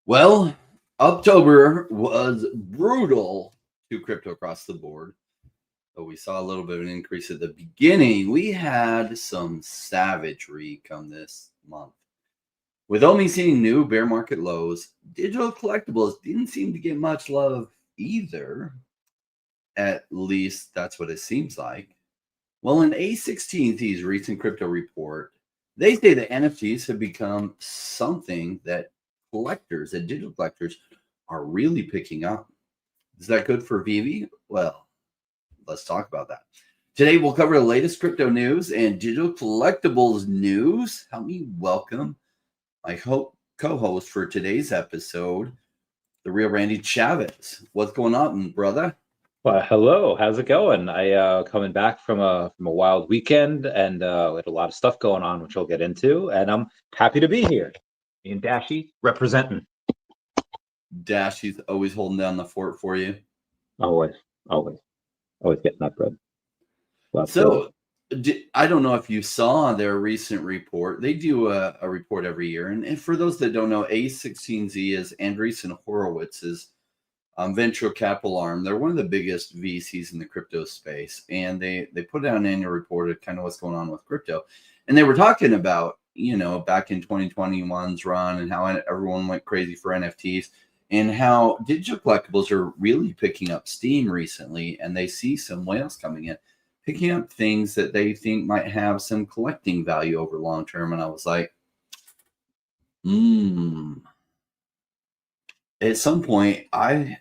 Well, October was brutal to crypto across the board. But we saw a little bit of an increase at the beginning. We had some savagery come this month. With only seeing new bear market lows, digital collectibles didn't seem to get much love either. At least that's what it seems like. Well, in A16T's recent crypto report, they say that NFTs have become something that digital collectors, are really picking up. Is that good for Vivi? Well, let's talk about that. Today, we'll cover the latest crypto news and digital collectibles news. Help me welcome my co-host for today's episode, the real Randy Chavez. What's going on, brother? Well, hello. How's it going? I coming back from a wild weekend, and we had a lot of stuff going on, which we'll get into. And I'm happy to be here. Me and Dashy representing. Dashy's always holding down the fort for you. Always getting that bread. So, I don't know if you saw their recent report. They do a report every year, and for those that don't know, A16Z is Andreessen Horowitz's venture capital arm. They're one of the biggest VCs in the crypto space, and they put out an annual report of kind of what's going on with crypto. And they were talking about, back in 2021's run and how everyone went crazy for NFTs and how digital collectibles are really picking up steam recently, and they see some whales coming in, picking up things that they think might have some collecting value over long term. And I was like, at some point, I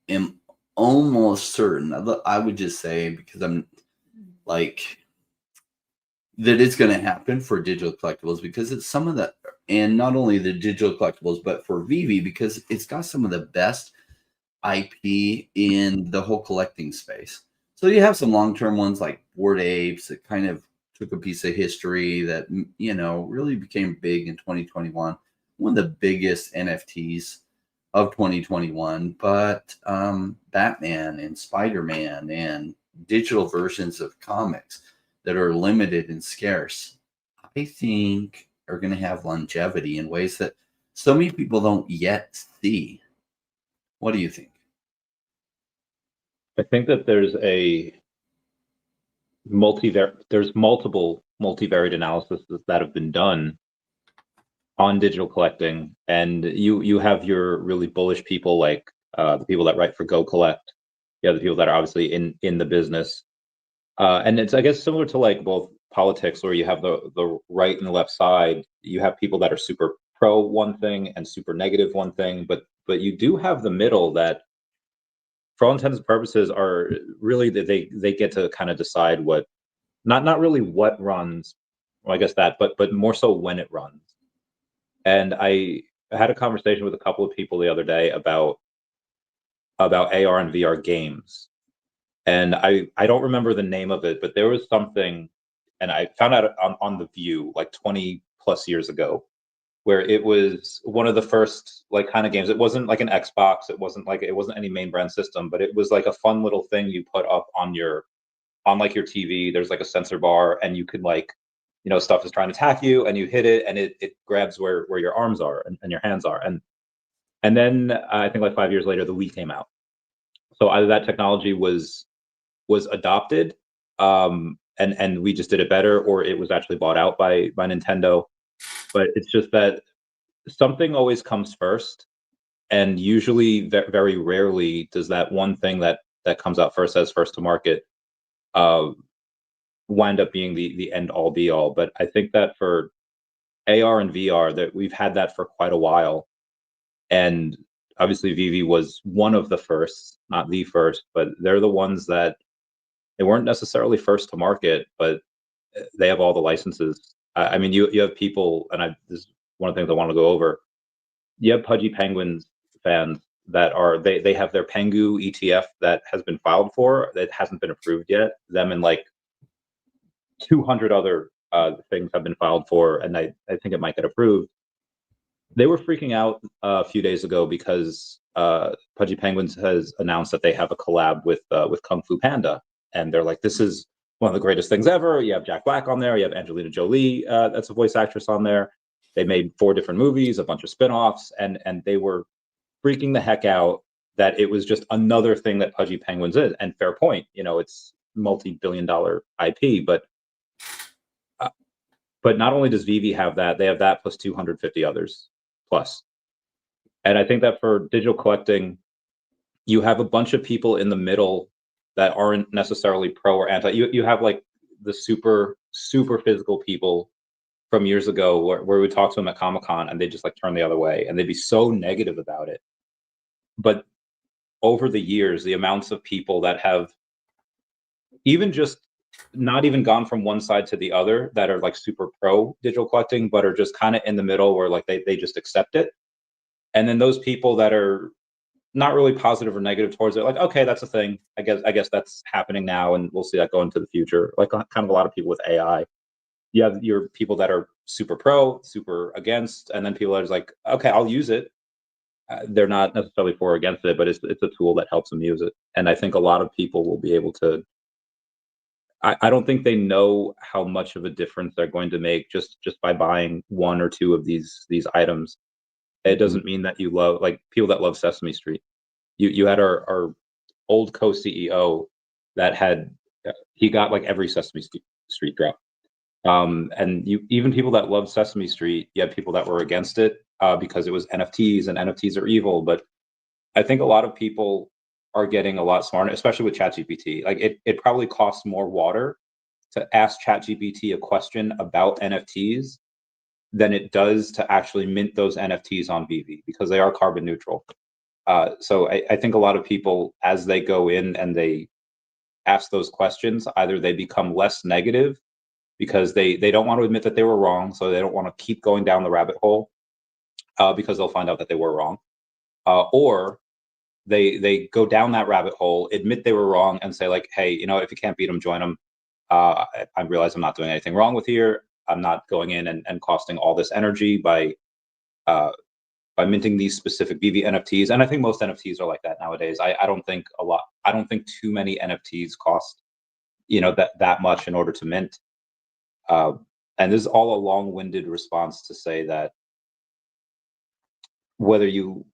am almost certain, I would just say, because I'm like, that it's going to happen for digital collectibles, because it's some of the, and not only the digital collectibles, but for Vivi, because it's got some of the best IP in the whole collecting space. So you have some long-term ones like Bored Apes that kind of took a piece of history that, really became big in 2021. One of the biggest NFTs of 2021, but Batman and Spider-Man and digital versions of comics that are limited and scarce, I think are going to have longevity in ways that so many people don't yet see. What do you think? I think that there's multiple multivariate analyses that have been done on digital collecting, and you have your really bullish people like the people that write for Go Collect. You have the people that are obviously in the business, and it's, I guess, similar to like both politics, where you have the right and the left side. You have people that are super pro one thing and super negative one thing, but you do have the middle that, for all intents and purposes, are really that they get to kind of decide what, not really what runs, well, I guess that, but more so when it runs. And I had a conversation with a couple of people the other day about AR and VR games. And I don't remember the name of it, but there was something, and I found out on The View like 20 plus years ago, where it was one of the first like kind of games. It wasn't like an Xbox, it wasn't any main brand system, but it was like a fun little thing you put up on your TV. There's like a sensor bar, and you could like, stuff is trying to attack you, and you hit it, and it grabs where your arms are and your hands are. And then I think like 5 years later, the Wii came out. So either that technology was adopted, and we just did it better, or it was actually bought out by Nintendo. But it's just that something always comes first, and usually very rarely does that one thing that comes out first as first to market wind up being the end all be all. But I think that for AR and VR, that we've had that for quite a while, and obviously Vivi was one of the first, not the first, but they're the ones that, they weren't necessarily first to market, but they have all the licenses. I mean, you have people, and this is one of the things I want to go over. You have Pudgy Penguins fans that are, they have their Pengu ETF that has been filed for, that hasn't been approved yet. Them and like 200 other things have been filed for, and I think it might get approved. They were freaking out a few days ago because Pudgy Penguins has announced that they have a collab with Kung Fu Panda, and they're like, this is one of the greatest things ever. You have Jack Black on there, you have Angelina Jolie, that's a voice actress on there, They made 4 different movies, a bunch of spin-offs, and they were freaking the heck out that it was just another thing that Pudgy Penguins is. And fair point, it's multi-billion-dollar IP, but not only does Vivi have that, they have that plus 250 others plus. And I think that for digital collecting, you have a bunch of people in the middle that aren't necessarily pro or anti. You have like the super physical people from years ago where we talked to them at Comic-Con and they just like turn the other way and they'd be so negative about it. But over the years, the amounts of people that have even just not even gone from one side to the other that are like super pro digital collecting, but are just kind of in the middle where like they just accept it. And then those people that are not really positive or negative towards it, like, okay, that's a thing. I guess that's happening now, and we'll see that go into the future. Like kind of a lot of people with AI. You have your people that are super pro, super against, and then people that are like, okay, I'll use it. They're not necessarily for or against it, but it's a tool that helps them use it. And I think a lot of people will be able to. I don't think they know how much of a difference they're going to make just by buying 1 or 2 of these items. It doesn't mean that you love, like, people that love Sesame Street. You had our old co-CEO that had he got like every Sesame Street drop. And even people that love Sesame Street, you have people that were against it because it was NFTs and NFTs are evil. But I think a lot of people are getting a lot smarter, especially with ChatGPT. Like it probably costs more water to ask ChatGPT a question about NFTs than it does to actually mint those NFTs on Vivi because they are carbon neutral. So I think a lot of people, as they go in and they ask those questions, either they become less negative because they don't want to admit that they were wrong, so they don't want to keep going down the rabbit hole because they'll find out that they were wrong, or they go down that rabbit hole, admit they were wrong, and say like, hey, if you can't beat them, join them. I realize I'm not doing anything wrong with here. I'm not going in and costing all this energy by minting these specific Vivi NFTs. And I think most NFTs are like that nowadays. I don't think too many NFTs cost, that much in order to mint. And this is all a long-winded response to say that whether you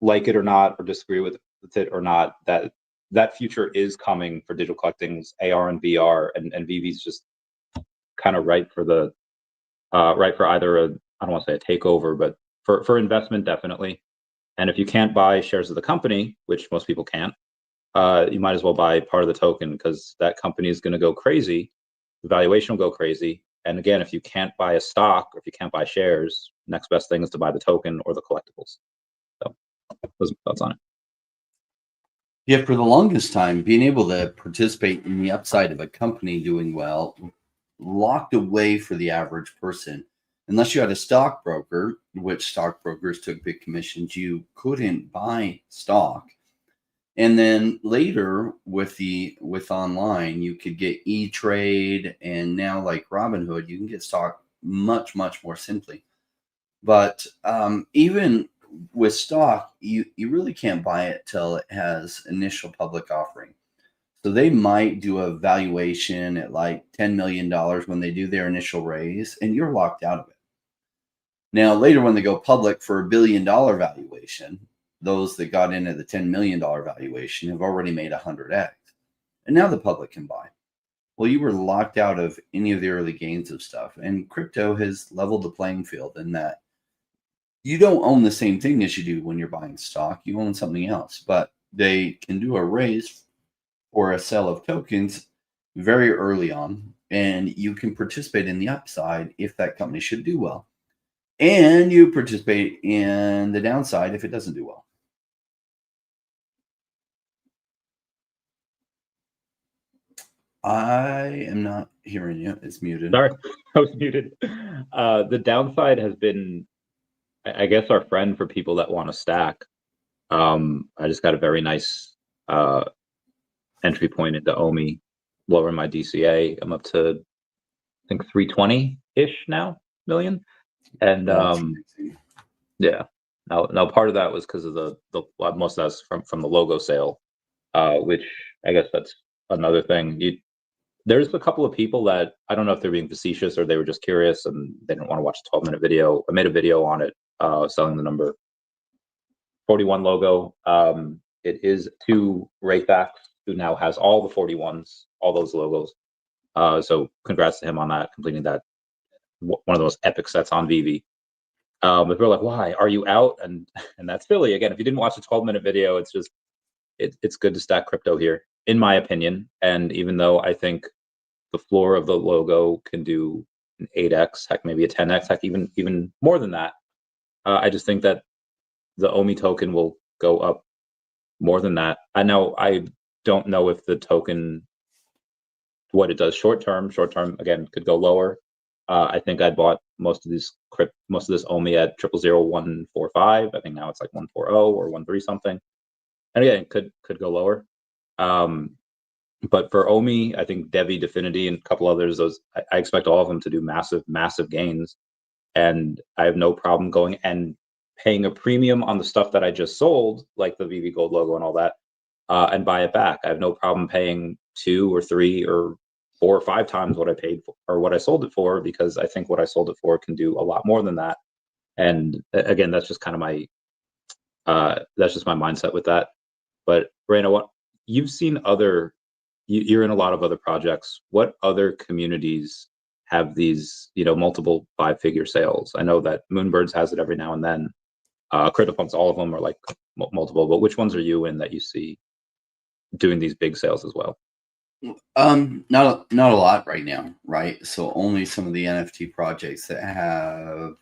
like it or not, or disagree with it or not, that future is coming for digital collecting's AR and VR, and Vivi's just kind of right for either I don't want to say a takeover, but for investment, definitely. And if you can't buy shares of the company, which most people can't, you might as well buy part of the token because that company is going to go crazy. The valuation will go crazy. And again, if you can't buy a stock or if you can't buy shares, next best thing is to buy the token or the collectibles. So those are my thoughts on it. Yeah, for the longest time, being able to participate in the upside of a company doing well locked away for the average person. Unless you had a stockbroker, which stockbrokers took big commissions, you couldn't buy stock. And then later with online, you could get E-Trade, and now like Robinhood, you can get stock much more simply. But even with stock, you really can't buy it till it has initial public offering. So they might do a valuation at like $10 million when they do their initial raise, and you're locked out of it. Now, later when they go public for $1 billion valuation, those that got in at the $10 million valuation have already made 100x. And now the public can buy. Well, you were locked out of any of the early gains of stuff. And crypto has leveled the playing field in that you don't own the same thing as you do when you're buying stock. You own something else. But they can do a raise or a sale of tokens very early on, and you can participate in the upside if that company should do well. And you participate in the downside if it doesn't do well. I am not hearing you. It's muted. Sorry, I was muted. The downside has been, I guess, our friend for people that want to stack. I just got a very nice entry point into OMI, lowering my DCA. I'm up to, I think, 320-ish now million. And yeah, now part of that was because of the most of that's from the logo sale, which I guess that's another thing. There's a couple of people that I don't know if they're being facetious or they were just curious and they didn't want to watch a 12-minute video. I made a video on it, selling the number 41 logo. It is to Rayfax, who now has all the 41s, all those logos. So congrats to him on that, completing that, one of those epic sets on VV. If we're like, why are you out? And that's Philly again. If you didn't watch the 12-minute video, it's just it's good to stack crypto here, in my opinion. And even though I think the floor of the logo can do an 8x, heck, maybe a 10x, heck, even more than that, I just think that the OMI token will go up more than that. I don't know if the token, what it does short term again could go lower. I think I bought most of this OMI at 000145. I think now it's like 140 or 13 something. And again, could go lower. But for OMI, I think Devi, Definity, and a couple others, I expect all of them to do massive gains. And I have no problem going and paying a premium on the stuff that I just sold, like the VV Gold logo and all that, and buy it back. I have no problem paying 2 or 3 or 4 or 5 times what I paid for or what I sold it for, because I think what I sold it for can do a lot more than that. And again, that's just kind of my mindset with that. But Raina, what you've seen you're in a lot of other projects. What other communities have these, multiple 5-figure sales? I know that Moonbirds has it every now and then. CryptoPunks, all of them are like multiple, but which ones are you in that you see doing these big sales as well? Not a lot right now, right? So only some of the NFT projects that have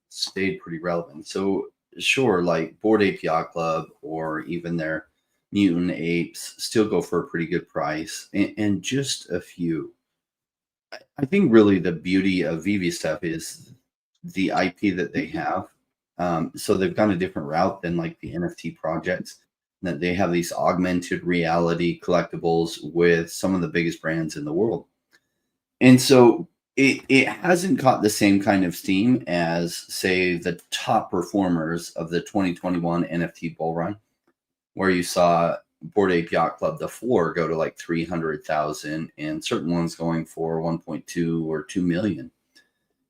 stayed pretty relevant. So sure, like Bored Ape Yacht Club or even their Mutant Apes still go for a pretty good price, and just a few. I think really the beauty of VV stuff is the IP that they have. So they've gone a different route than like the NFT projects, that they have these augmented reality collectibles with some of the biggest brands in the world. And so it hasn't caught the same kind of steam as, say, the top performers of the 2021 NFT bull run, where you saw Bored Ape Yacht Club, the floor, go to like 300,000 and certain ones going for 1.2 or 2 million.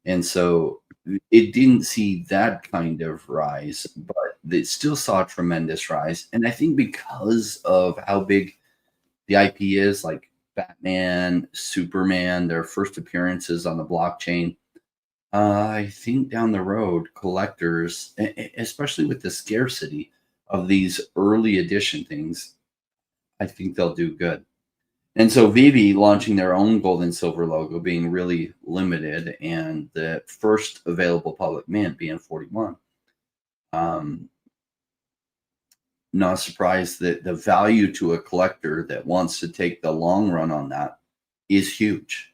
And so it didn't see that kind of rise, but it still saw a tremendous rise. And I think because of how big the IP is, like Batman, Superman, their first appearances on the blockchain, I think down the road, collectors, especially with the scarcity of these early edition things, I think they'll do good. And so VV launching their own gold and silver logo being really limited, and the first available public mint being 41. Not surprised that the value to a collector that wants to take the long run on that is huge.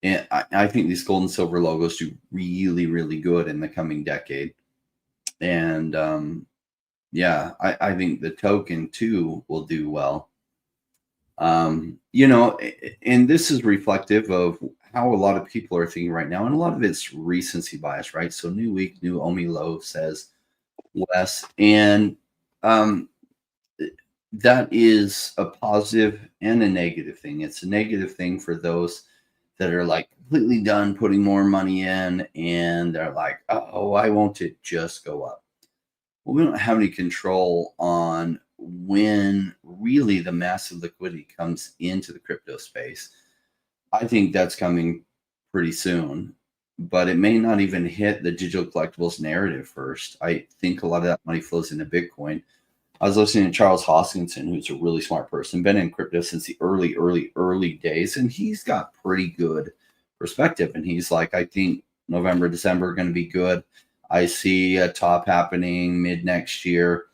And I think these gold and silver logos do really, really good in the coming decade. And I think the token too will do well. And this is reflective of how a lot of people are thinking right now, and a lot of it's recency bias, right? So new week, new OMI low, says Wes, and that is a positive and a negative thing. It's a negative thing for those that are like completely done putting more money in, and they're like, oh, why won't it just go up? Well, we don't have any control on when really the massive liquidity comes into the crypto space. I think that's coming pretty soon, but it may not even hit the digital collectibles narrative first. I think a lot of that money flows into Bitcoin. I was listening to Charles Hoskinson, who's a really smart person, been in crypto since the early days, and he's got pretty good perspective. And he's like, I think November, December are going to be good. I see a top happening mid next year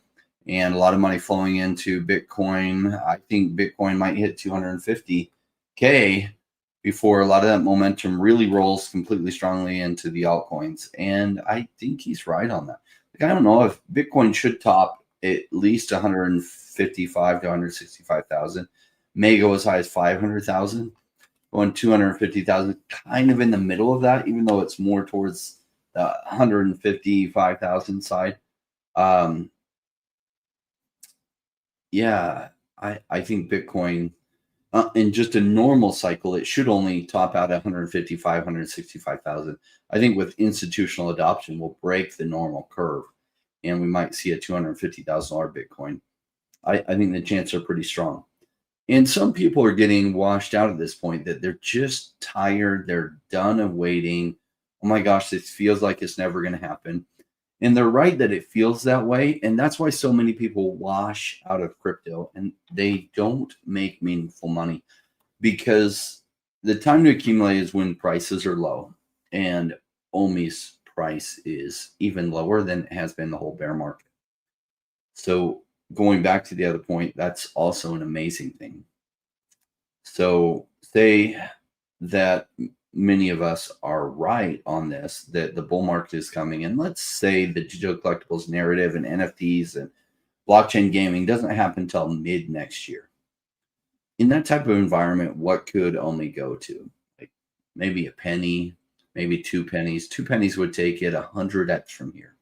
and a lot of money flowing into Bitcoin. I think Bitcoin might hit 250K before a lot of that momentum really rolls completely strongly into the altcoins. And I think he's right on that. Like, I don't know if Bitcoin should top at least 155 to 165,000, may go as high as 500,000, going 250,000, kind of in the middle of that, even though it's more towards the 155,000 side. I think Bitcoin in just a normal cycle, it should only top out at 155, 165,000. I think with institutional adoption, we'll break the normal curve, and we might see a $250,000 Bitcoin. I think the chances are pretty strong. And some people are getting washed out at this point, that they're just tired. They're done of waiting. Oh my gosh, this feels like it's never going to happen. And they're right that it feels that way. And that's why so many people wash out of crypto and they don't make meaningful money, because the time to accumulate is when prices are low. And OMI's price is even lower than it has been the whole bear market. So going back to the other point, that's also an amazing thing. So say that many of us are right on this, that the bull market is coming. And let's say the digital collectibles narrative and NFTs and blockchain gaming doesn't happen until mid next year. In that type of environment, what could OMI go to? Like maybe a penny, maybe 2 pennies. 2 pennies would take it 100x from here.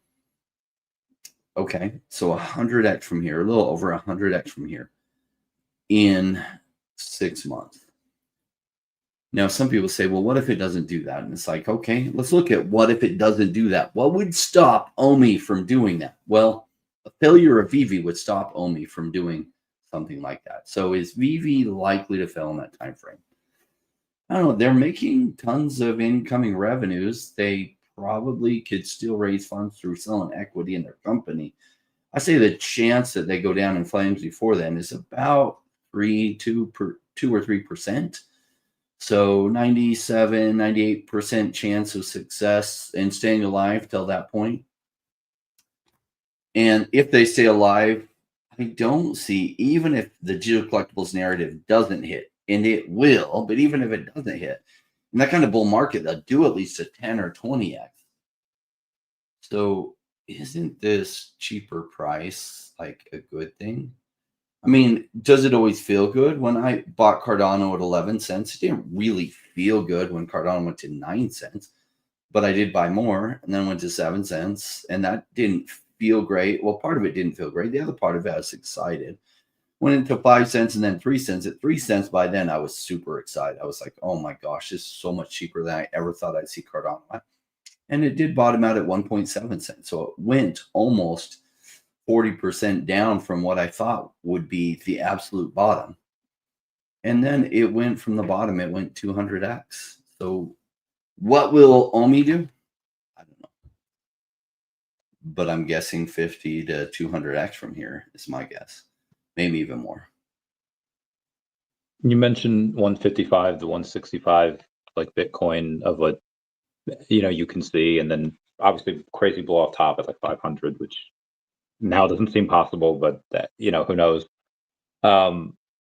Okay, so 100x from here, a little over 100x from here in 6 months. Now, some people say, well, what if it doesn't do that? And it's like, okay, let's look at what if it doesn't do that. What would stop OMI from doing that? Well, a failure of VV would stop OMI from doing something like that. So is VV likely to fail in that time frame? I don't know. They're making tons of incoming revenues. They probably could still raise funds through selling equity in their company. I say the chance that they go down in flames before then is about 2 or 3%. So 97, 98% chance of success and staying alive till that point. And if they stay alive, I don't see, even if the digital collectibles narrative doesn't hit, and it will, but even if it doesn't hit, in that kind of bull market, they'll do at least a 10 or 20x. So isn't this cheaper price like a good thing? I mean, does it always feel good? When I bought Cardano at 11 cents, it didn't really feel good when Cardano went to 9 cents, but I did buy more and then went to 7 cents, and that didn't feel great. Well, part of it didn't feel great. The other part of it, I was excited. Went into 5 cents and then 3 cents. At 3 cents by then, I was super excited. I was like, oh my gosh, this is so much cheaper than I ever thought I'd see Cardano. And it did bottom out at 1.7 cents. So it went almost 40% down from what I thought would be the absolute bottom. And then it went from the bottom, it went 200x. So what will OMI do? I don't know. But I'm guessing 50 to 200x from here is my guess. Maybe even more. You mentioned 155 to 165, like Bitcoin of what, you can see, and then obviously crazy blow off top at like 500, which now doesn't seem possible, but that, who knows?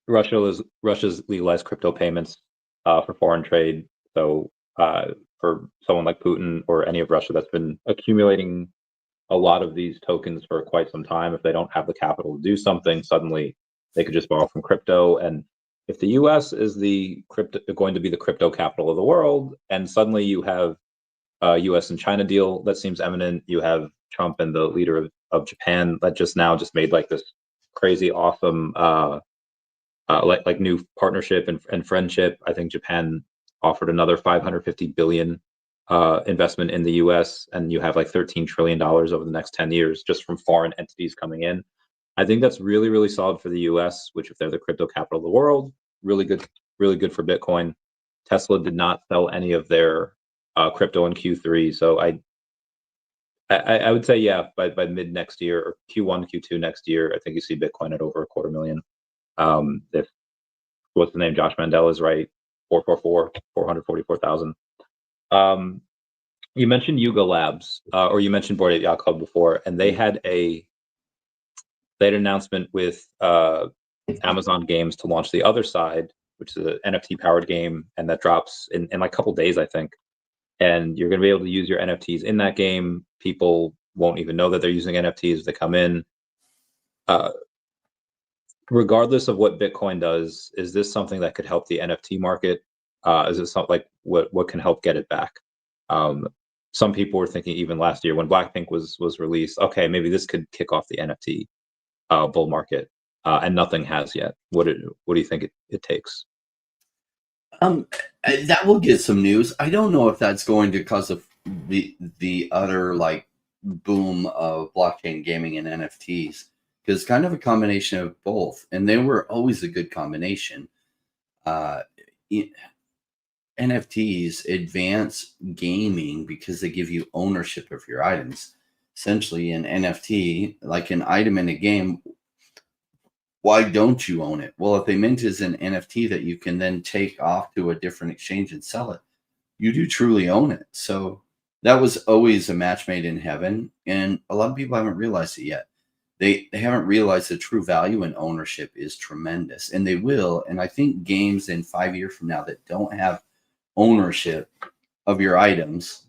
Russia's legalized crypto payments for foreign trade. So for someone like Putin or any of Russia that's been accumulating a lot of these tokens for quite some time, if they don't have the capital to do something, suddenly they could just borrow from crypto. And if the U.S. is going to be the crypto capital of the world, and suddenly you have a U.S. and China deal that seems imminent, you have Trump and the leader of Japan that just made like this crazy awesome like new partnership and friendship. I think Japan offered another 550 billion investment in the U.S., and you have like $13 trillion over the next 10 years just from foreign entities coming in. I think that's really, really solid for the U.S., which, if they're the crypto capital of the world, really good for Bitcoin. Tesla did not sell any of their crypto in Q3, so I would say, yeah, by mid next year or Q1, Q2 next year, I think you see Bitcoin at over 250,000. If what's the name, Josh Mandel is right, 444,000. You mentioned Yuga Labs, or you mentioned Bored Ape Yacht Club before, and they had an announcement with Amazon Games to launch the other side, which is an NFT powered game, and that drops in like a couple days, I think. And you're going to be able to use your NFTs in that game. People won't even know that they're using NFTs if they come in. Regardless of what Bitcoin does, is this something that could help the NFT market? Is it something like what can help get it back? Some people were thinking even last year when Blackpink was released, okay, maybe this could kick off the NFT bull market, and nothing has yet. What do you think it takes? That will get some news. I don't know if that's going to cause the other like boom of blockchain gaming and NFTs, because it's kind of a combination of both, and they were always a good combination. Uh, NFTs advance gaming because they give you ownership of your items. Essentially, an NFT, like an item in a game, why don't you own it? Well, if they mint as an NFT that you can then take off to a different exchange and sell it, you do truly own it. So that was always a match made in heaven. And a lot of people haven't realized it yet. They haven't realized the true value in ownership is tremendous. And they will. And I think games in 5 years from now that don't have ownership of your items,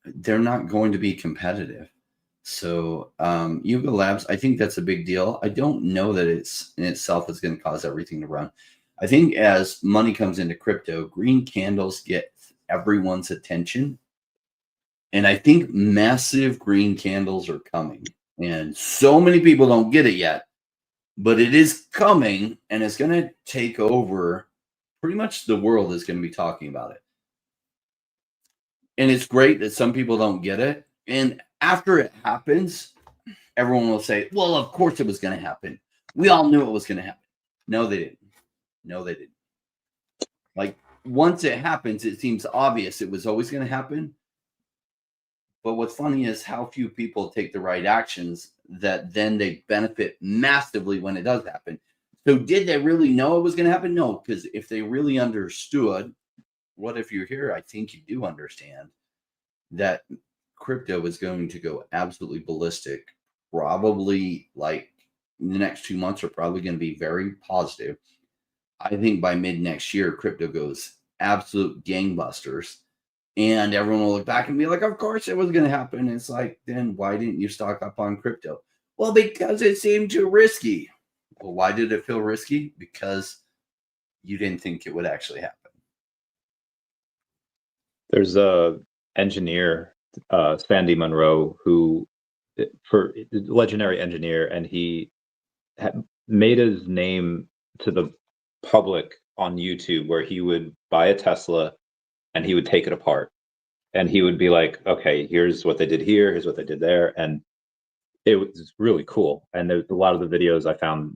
they're not going to be competitive. So Yuga Labs, I think that's a big deal. I don't know that it's in itself is going to cause everything to run. I think as money comes into crypto, green candles get everyone's attention. And I think massive green candles are coming. And so many people don't get it yet, but it is coming, and it's going to take over. Pretty much the world is going to be talking about it. And it's great that some people don't get it. And after it happens, everyone will say, well, of course it was going to happen. We all knew it was going to happen. No, they didn't. No, they didn't. Like, once it happens, it seems obvious it was always going to happen. But what's funny is how few people take the right actions that then they benefit massively when it does happen. So did they really know it was going to happen? No, because if they really understood, what if you're here? I think you do understand that crypto is going to go absolutely ballistic. Probably like the next 2 months are probably going to be very positive. I think by mid next year, crypto goes absolute gangbusters. And everyone will look back and be like, of course it was going to happen. It's like, then why didn't you stock up on crypto? Well, because it seemed too risky. Well, why did it feel risky? Because you didn't think it would actually happen. There's a engineer, Sandy Munro, who, for legendary engineer, and he made his name to the public on YouTube, where he would buy a Tesla and he would take it apart, and he would be like, okay, here's what they did here, here's what they did there. And it was really cool. And there's a lot of the videos I found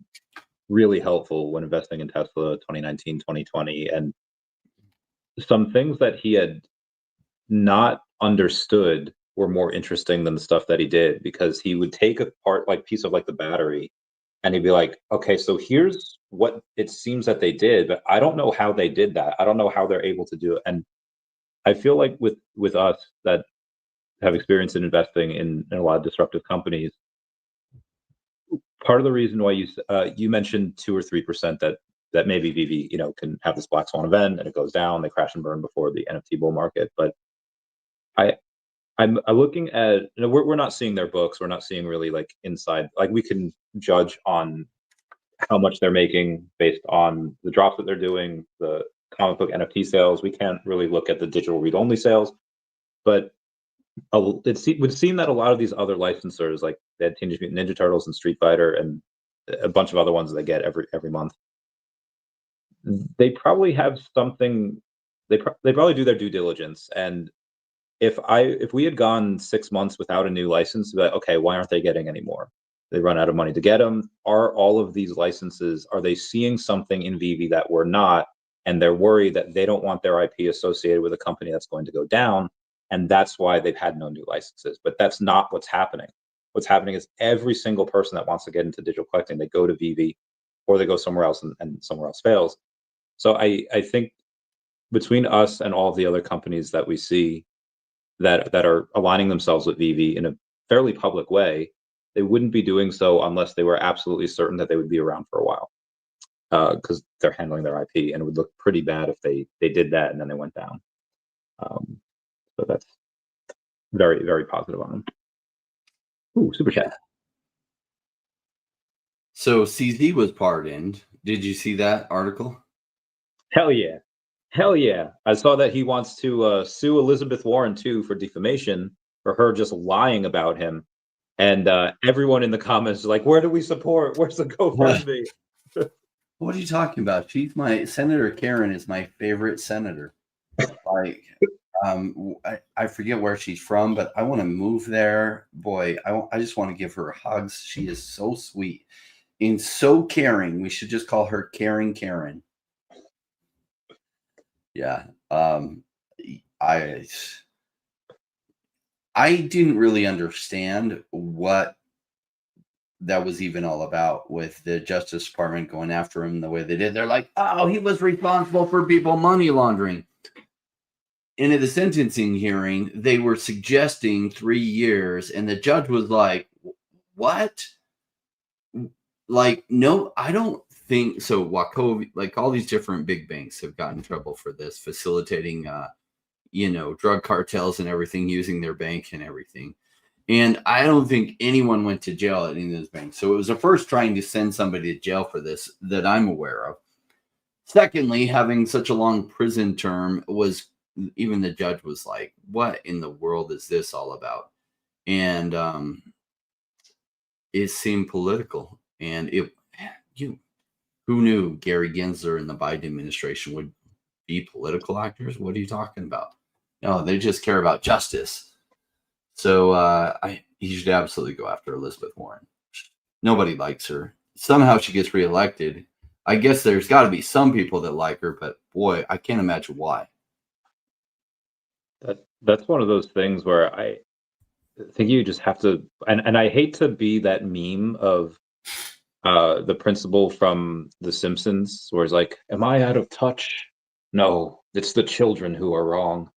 really helpful when investing in Tesla 2019, 2020. And some things that he had not understood were more interesting than the stuff that he did, because he would take apart like piece of like the battery, and he'd be like, okay, so here's what it seems that they did, but I don't know how they did that. I don't know how they're able to do it. And I feel like with us that have experience in investing in a lot of disruptive companies, part of the reason why you mentioned 2 or 3% that maybe VV can have this black swan event and it goes down, they crash and burn before the NFT bull market. But I'm looking at, we're not seeing their books, we're not seeing really like inside, like we can judge on how much they're making based on the drops that they're doing, the comic book NFT sales. We can't really look at the digital read-only sales, but it would seem that a lot of these other licensors, like they had Teenage Mutant Ninja Turtles and Street Fighter and a bunch of other ones that they get every month, they probably have something. They probably do their due diligence. And if we had gone 6 months without a new license, like, okay, why aren't they getting any more? They run out of money to get them. Are all of these licenses, are they seeing something in VV that we're not? And they're worried that they don't want their IP associated with a company that's going to go down. And that's why they've had no new licenses. But that's not what's happening. What's happening is every single person that wants to get into digital collecting, they go to VV or they go somewhere else, and somewhere else fails. So I think between us and all of the other companies that we see that are aligning themselves with VV in a fairly public way, they wouldn't be doing so unless they were absolutely certain that they would be around for a while, because they're handling their IP, and it would look pretty bad if they did that and then they went down. So that's very, very positive on them. Ooh, super chat. So CZ was pardoned. Did you see that article? Hell yeah. Hell yeah. I saw that he wants to sue Elizabeth Warren too for defamation, for her just lying about him. And everyone in the comments is like, where do we support? Where's the GoFundMe? What are you talking about? She's my Senator Karen is my favorite senator. Like, I forget where she's from, but I want to move there. Boy, I just want to give her hugs. She is so sweet and so caring. We should just call her Caring Karen. Yeah. I didn't really understand what that was even all about with the Justice Department going after him the way they did. They're like, oh, he was responsible for people money laundering. And at the sentencing hearing, they were suggesting 3 years, and the judge was like, what? Like, no, I don't think so. Wachovia, like all these different big banks have gotten in trouble for this, facilitating drug cartels and everything, using their bank and everything. And I don't think anyone went to jail at any of those banks. So it was the first trying to send somebody to jail for this that I'm aware of. Secondly, having such a long prison term was, even the judge was like, what in the world is this all about? And it seemed political. And who knew Gary Gensler and the Biden administration would be political actors? What are you talking about? No, they just care about justice. So he should absolutely go after Elizabeth Warren. Nobody likes her. Somehow she gets reelected. I guess there's got to be some people that like her, but boy, I can't imagine why. That's one of those things where I think you just have to, and I hate to be that meme of the principal from The Simpsons, where it's like, "Am I out of touch? No, it's the children who are wrong."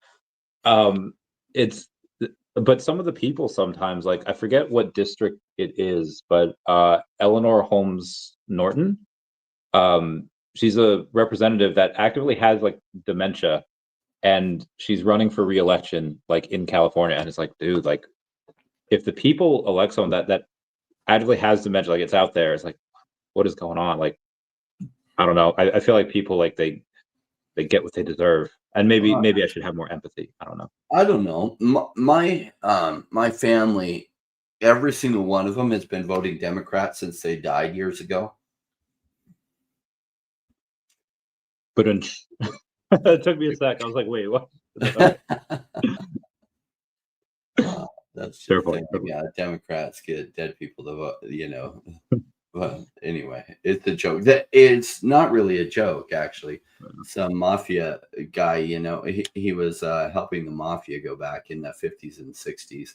But some of the people sometimes, like, I forget what district it is, but Eleanor Holmes Norton, she's a representative that actively has like dementia, and she's running for re-election like in California, and it's like, dude, like if the people elect someone that actively has dementia, like it's out there, it's like, what is going on? Like, I don't know. I feel like people, like they get what they deserve, and maybe I should have more empathy. I don't know. I don't know. My family, every single one of them has been voting Democrat since they died years ago. But it took me a sec. I was like, wait, what? Okay. That's just yeah, Democrats get dead people to vote, But anyway, it's a joke. That it's not really a joke, actually. Some mafia guy, he was helping the mafia go back in the 50s and 60s.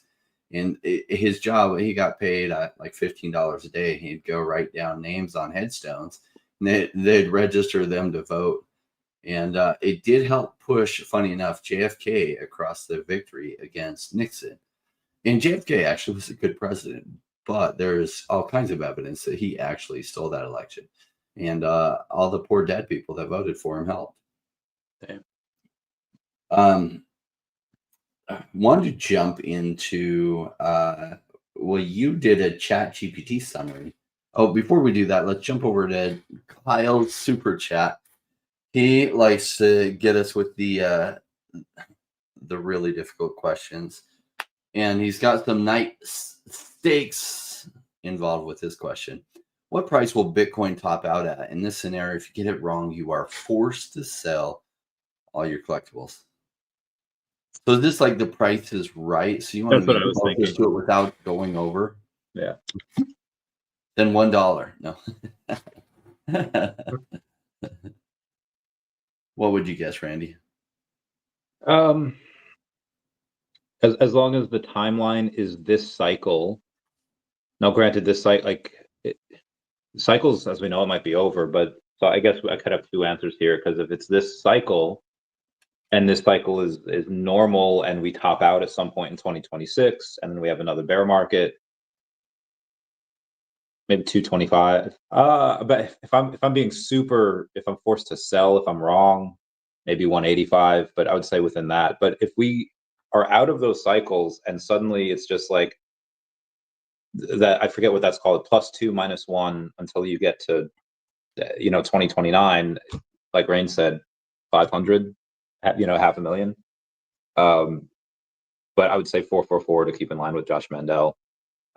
And his job, he got paid like $15 a day. He'd go write down names on headstones, and they'd register them to vote. And it did help push, funny enough, JFK across the victory against Nixon. And JFK actually was a good president, but there's all kinds of evidence that he actually stole that election. And all the poor dead people that voted for him helped. Damn. I wanted to jump into, you did a Chat GPT summary. Oh, before we do that, let's jump over to Kyle's super chat. He likes to get us with the really difficult questions. And he's got some nice stakes involved with his question. What price will Bitcoin top out at? In this scenario, if you get it wrong, you are forced to sell all your collectibles. So is this like the price is right? So you want to be closest to it without going over? Yeah. Then $1. No. What would you guess, Randy? As long as the timeline is this cycle. Now, granted, this cycles, as we know, it might be over, but so I guess I could have two answers here, because if it's this cycle, and this cycle is normal, and we top out at some point in 2026, and then we have another bear market, maybe 225. But if I'm being if I'm forced to sell, if I'm wrong, maybe 185. But I would say within that. But if we are out of those cycles, and suddenly it's just like that, I forget what that's called, +2 -1 until you get to 2029, like Rain said, 500, $500,000. But I would say 444 to keep in line with Josh Mandel.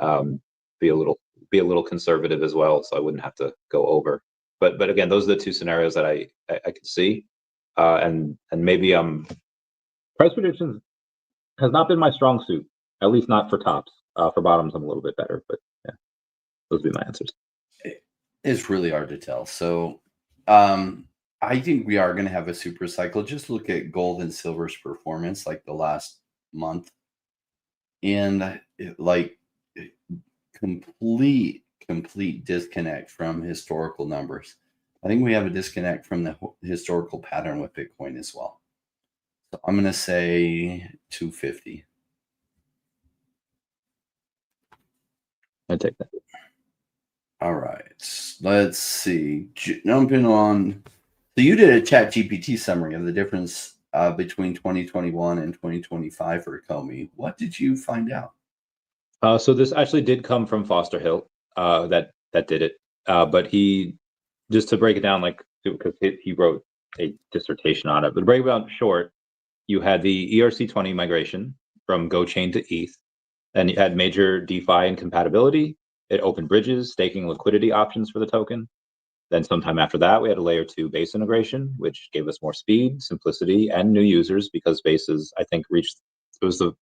Be a little conservative as well, so I wouldn't have to go over. but again, those are the two scenarios that I could see, and maybe price predictions has not been my strong suit, at least not for tops. For bottoms, I'm a little bit better, but yeah, those would be my answers. It's really hard to tell. So, I think we are going to have a super cycle. Just look at gold and silver's performance like the last month, and complete disconnect from historical numbers. I think we have a disconnect from the historical pattern with Bitcoin as well. So I'm going to say 250. I take that. All right. Let's see. Jumping on. So you did a ChatGPT summary of the difference between 2021 and 2025 for Comey. What did you find out? So this actually did come from Foster Hill. That did it. But he, just to break it down, like, because he wrote a dissertation on it. But to break it down short, you had the ERC20 migration from GoChain to ETH. Then you had major DeFi incompatibility. It opened bridges, staking, liquidity options for the token. Then sometime after that, we had a layer 2 base integration, which gave us more speed, simplicity, and new users, because bases, I think, it was the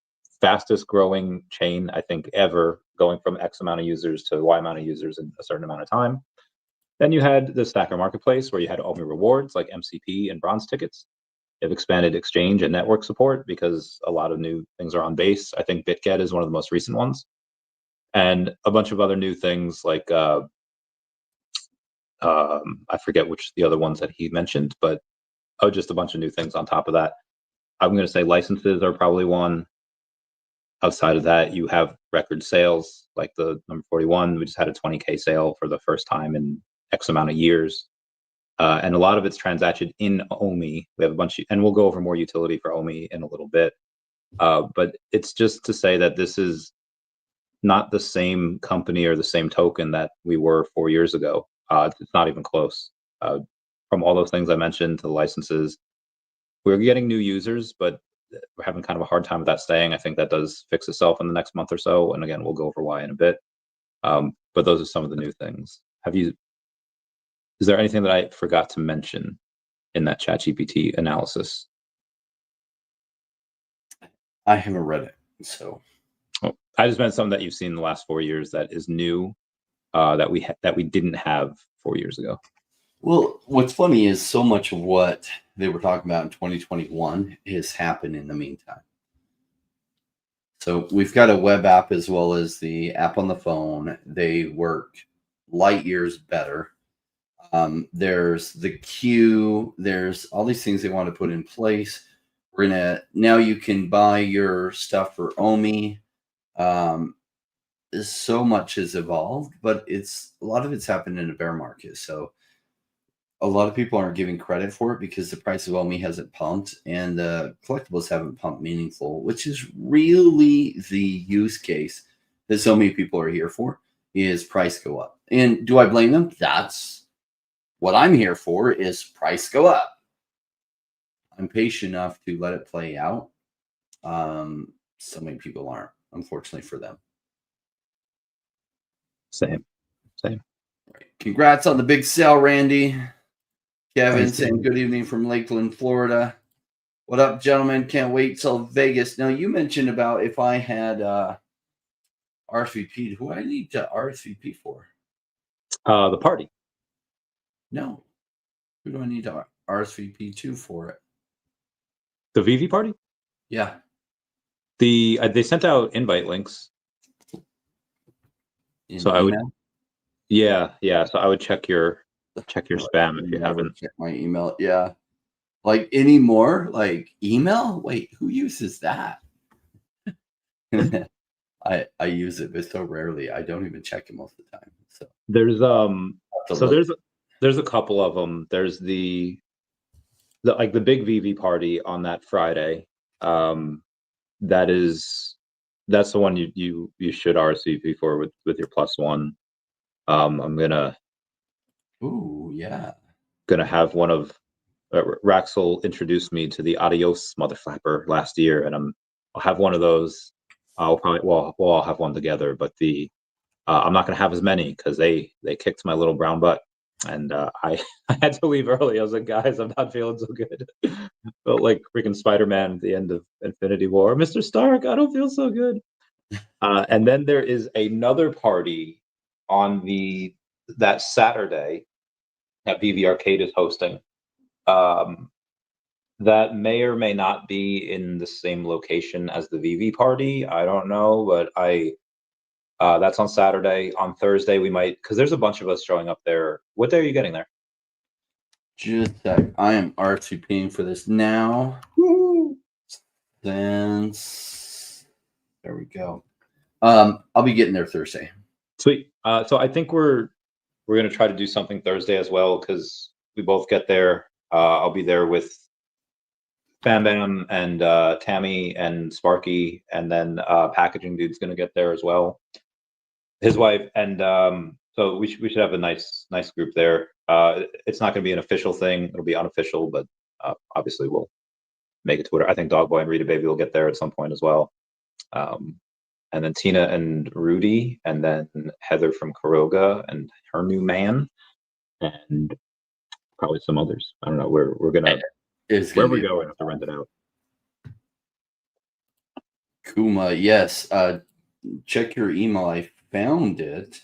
fastest growing chain, I think, ever, going from X amount of users to Y amount of users in a certain amount of time. Then you had the Stacker Marketplace, where you had OMI rewards like MCP and bronze tickets. They've expanded exchange and network support because a lot of new things are on base. I think BitGet is one of the most recent ones. And a bunch of other new things like, I forget which the other ones that he mentioned, but just a bunch of new things on top of that. I'm going to say licenses are probably one. Outside of that, you have record sales, like the number 41. We just had a 20K sale for the first time in X amount of years. And a lot of it's transacted in OMI. We have a bunch, and we'll go over more utility for OMI in a little bit. But it's just to say that this is not the same company or the same token that we were 4 years ago. It's not even close. From all those things I mentioned to the licenses, we're getting new users, but we're having kind of a hard time with that staying. I think that does fix itself in the next month or so. And again, we'll go over why in a bit. But those are some of the new things. Is there anything that I forgot to mention in that ChatGPT analysis? I haven't read it, so. I just meant something that you've seen in the last 4 years that is new, that we didn't have 4 years ago. Well, what's funny is so much of what they were talking about in 2021 has happened in the meantime. So we've got a web app as well as the app on the phone. They work light years better. There's the queue. There's all these things they want to put in place. Now you can buy your stuff for OMI. So much has evolved, but a lot of it's happened in a bear market. So a lot of people aren't giving credit for it because the price of OMI hasn't pumped and the collectibles haven't pumped meaningful, which is really the use case that so many people are here for, is price go up. And do I blame them? That's what I'm here for, is price go up. I'm patient enough to let it play out. So many people aren't, unfortunately for them. Same. Right. Congrats on the big sale, Randy. Kevin saying good evening from Lakeland, Florida. What up, gentlemen? Can't wait till Vegas. Now, you mentioned about if I had RSVP, who I need to RSVP for? The party. No. Who do I need to RSVP to for it? The VV party? Yeah. They sent out invite links. So I would, yeah. So I would check your spam if you haven't. Check my email. Yeah. Like anymore? Like email? Wait, who uses that? I use it, but so rarely. I don't even check it most of the time. So there's a couple of them. There's the big VV party on that Friday. That's the one you should RSVP for with your +1. I'm gonna have one of Raxel introduced me to the Adios Mother Flapper last year, and I'll have one of those. We'll all have one together, but I'm not gonna have as many because they kicked my little brown butt And I had to leave early. I was like, guys, I'm not feeling so good. Felt like freaking Spider-Man at the end of Infinity War. Mr. Stark, I don't feel so good. And then there is another party on that Saturday that VV Arcade is hosting. That may or may not be in the same location as the VV party. I don't know, but that's on Saturday. On Thursday, we might, because there's a bunch of us showing up there. What day are you getting there? Just a sec. I am RSVPing for this now. Since there we go. I'll be getting there Thursday. Sweet. So I think we're gonna try to do something Thursday as well, because we both get there. I'll be there with Bam Bam and Tammy and Sparky, and then Packaging Dude's gonna get there as well. His wife, and so we should have a nice group there. It's not gonna be an official thing; it'll be unofficial, but obviously we'll make it Twitter. I think Dogboy and Rita Baby will get there at some point as well. And then Tina and Rudy, and then Heather from Kuroga and her new man, and probably some others. I don't know. We're gonna wherever we go, we have to rent it out. Kuma, yes. Check your email. I found it,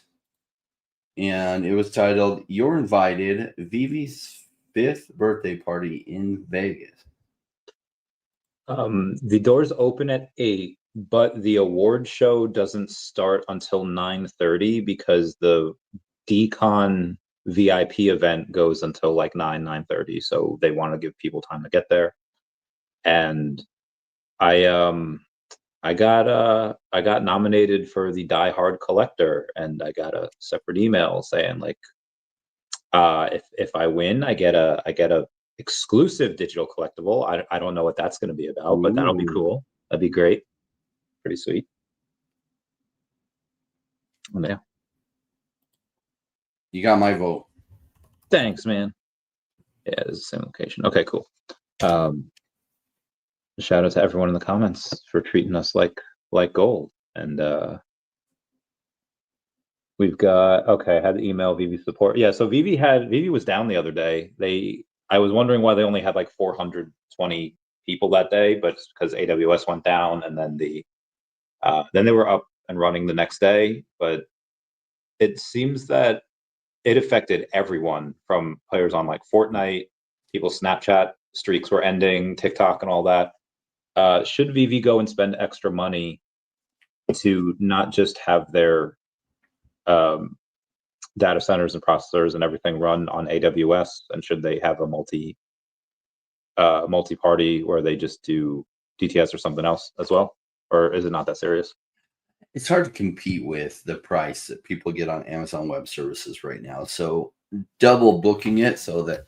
and it was titled "You're Invited, Vivi's 5th birthday party in Vegas." The doors open at 8, but the award show doesn't start until 9:30 because the DCon VIP event goes until like 9:30. So they want to give people time to get there. And I got nominated for the Die Hard Collector, and I got a separate email saying like, if I win, I get a exclusive digital collectible. I don't know what that's going to be about, but that'll be cool. That'd be great. Pretty sweet. Yeah. You got my vote. Thanks, man. Yeah, it's the same location. Okay, cool. Shout out to everyone in the comments for treating us like gold. And we've got, okay, I had the email VV support. Yeah, so VV was down the other day. I was wondering why they only had like 420 people that day, but it's because AWS went down, and then then they were up and running the next day. But it seems that it affected everyone, from players on like Fortnite, people's Snapchat streaks were ending, TikTok and all that. Should VV go and spend extra money to not just have their data centers and processors and everything run on AWS, and should they have a multi-party where they just do DTS or something else as well? Or is it not that serious? It's hard to compete with the price that people get on Amazon Web Services right now. So double booking it so that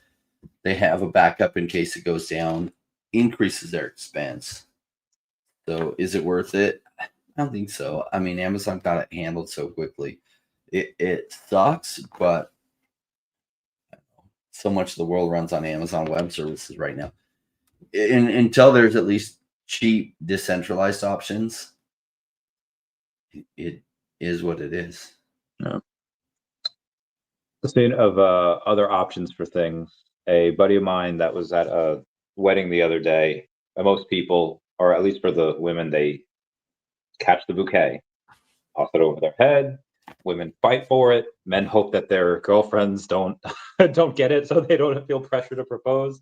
they have a backup in case it goes down increases their expense. So is it worth it? I don't think so. I mean, Amazon got it handled so quickly. It sucks, but so much of the world runs on Amazon Web Services right now. Until there's at least cheap, decentralized options, it is what it is. Yeah. Speaking of other options for things, a buddy of mine that was at a wedding the other day, most people, or at least for the women, they catch the bouquet, toss it over their head. Women fight for it. Men hope that their girlfriends don't get it, so they don't feel pressure to propose.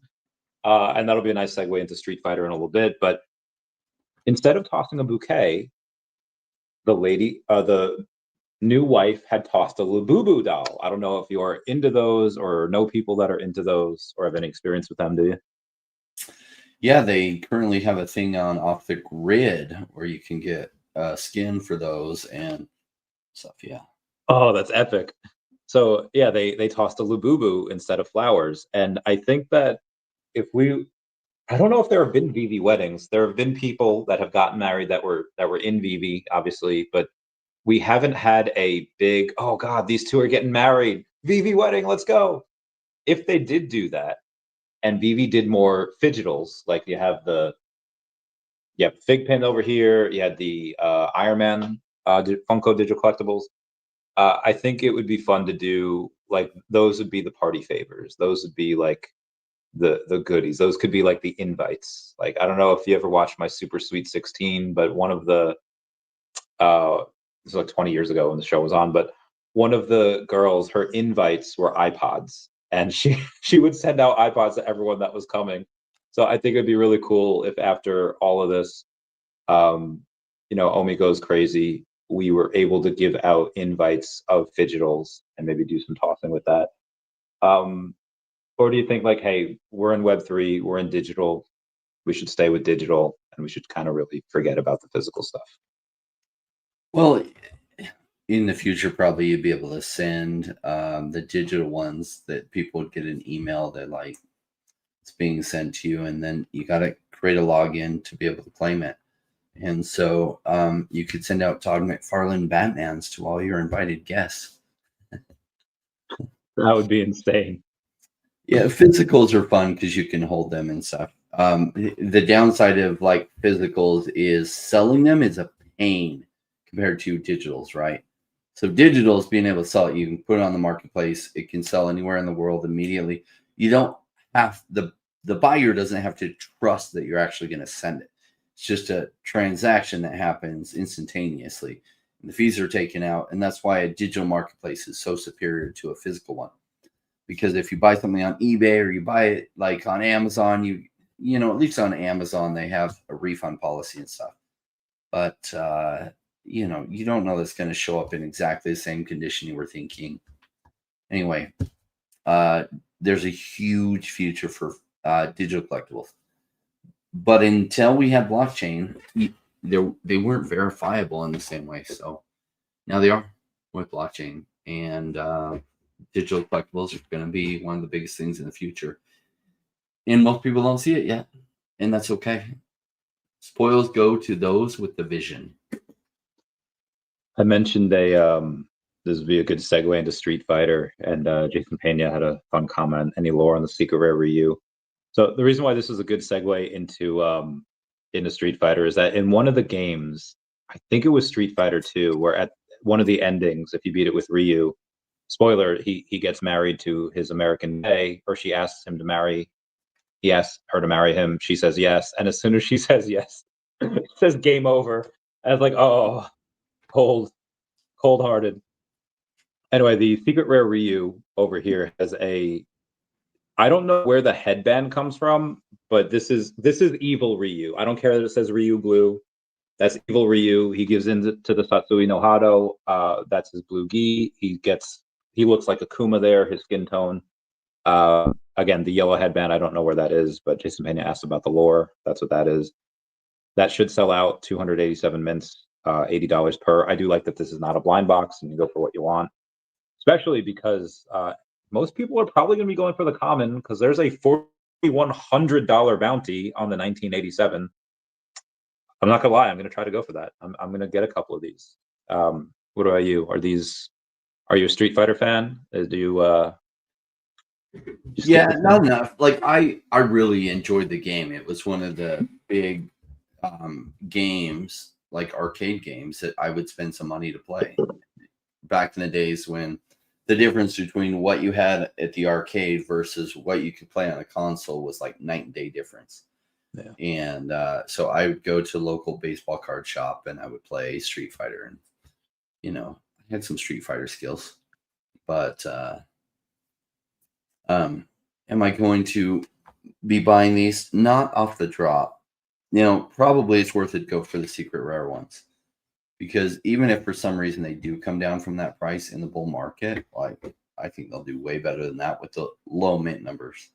And that'll be a nice segue into Street Fighter in a little bit. But instead of tossing a bouquet, the new wife had tossed a Labubu doll. I don't know if you're into those or know people that are into those or have any experience with them, do you? Yeah, they currently have a thing on Off the Grid where you can get skin for those and stuff. Yeah. Oh, that's epic. So yeah, they tossed a Labubu instead of flowers. And I think that I don't know if there have been VV weddings. There have been people that have gotten married that were in VV, obviously, but we haven't had a big, oh God, these two are getting married. VV wedding, let's go. If they did do that, and VV did more fidgetals, like you have Fig Pin over here, you had the Iron Man Funko digital collectibles. I think it would be fun to do, like, those would be the party favors. Those would be like the goodies. Those could be like the invites. Like, I don't know if you ever watched my Super Sweet 16, but one of the this was like 20 years ago when the show was on, but one of the girls, her invites were iPods, and she would send out iPods to everyone that was coming. So I think it'd be really cool if after all of this, Omi goes crazy, we were able to give out invites of Fidgetals and maybe do some tossing with that. Or do you think, like, hey, we're in Web3, we're in digital, we should stay with digital, and we should kind of really forget about the physical stuff? Well, in the future, probably you'd be able to send the digital ones that people would get an email that, like, it's being sent to you, and then you got to create a login to be able to claim it. And so you could send out Todd McFarlane Batmans to all your invited guests. That would be insane. Yeah, physicals are fun because you can hold them and stuff. The downside of, like, physicals is selling them is a pain compared to digitals, right? So digitals, being able to sell it, you can put it on the marketplace. It can sell anywhere in the world immediately. You don't have the buyer doesn't have to trust that you're actually going to send it. It's just a transaction that happens instantaneously. And the fees are taken out, and that's why a digital marketplace is so superior to a physical one. Because if you buy something on eBay or you buy it like on Amazon, you know, at least on Amazon, they have a refund policy and stuff. But, you don't know that's going to show up in exactly the same condition you were thinking. Anyway, there's a huge future for digital collectibles. But until we had blockchain, they weren't verifiable in the same way. So now they are with blockchain. And digital collectibles are going to be one of the biggest things in the future. And most people don't see it yet. And that's okay. Spoils go to those with the vision. I mentioned this would be a good segue into Street Fighter, and Jason Pena had a fun comment. Any lore on the secret rare Ryu? So the reason why this is a good segue into Street Fighter is that in one of the games, I think it was Street Fighter 2, where at one of the endings, if you beat it with Ryu, spoiler, he gets married to his American May, or she asks him to marry. He asks her to marry him. She says yes, and as soon as she says yes, it says game over. I was like, oh, cold-hearted. Anyway, the secret rare Ryu over here has I don't know where the headband comes from, but this is evil Ryu. I don't care that it says Ryu blue. That's evil Ryu. He gives in to the Satsui no Hado. That's his blue gi. He looks like Akuma there, his skin tone. Again, the yellow headband, I don't know where that is, but Jason Pena asked about the lore. That's what that is. That should sell out 287 mints, $80 per. I do like that this is not a blind box and you go for what you want, especially because most people are probably going to be going for the common because there's a $4,100 bounty on the 1987. I'm not going to lie. I'm going to try to go for that. I'm going to get a couple of these. What about you? Are you a Street Fighter fan? Do you... Yeah, not enough. Like, I really enjoyed the game. It was one of the big games, like arcade games, that I would spend some money to play. Back in the days when the difference between what you had at the arcade versus what you could play on a console was like night and day difference. Yeah. And so I would go to a local baseball card shop and I would play Street Fighter, and I had some Street Fighter skills. But am I going to be buying these? Not off the drop. Probably it's worth it to go for the secret rare ones. Because even if for some reason they do come down from that price in the bull market, like, I think they'll do way better than that with the low mint numbers.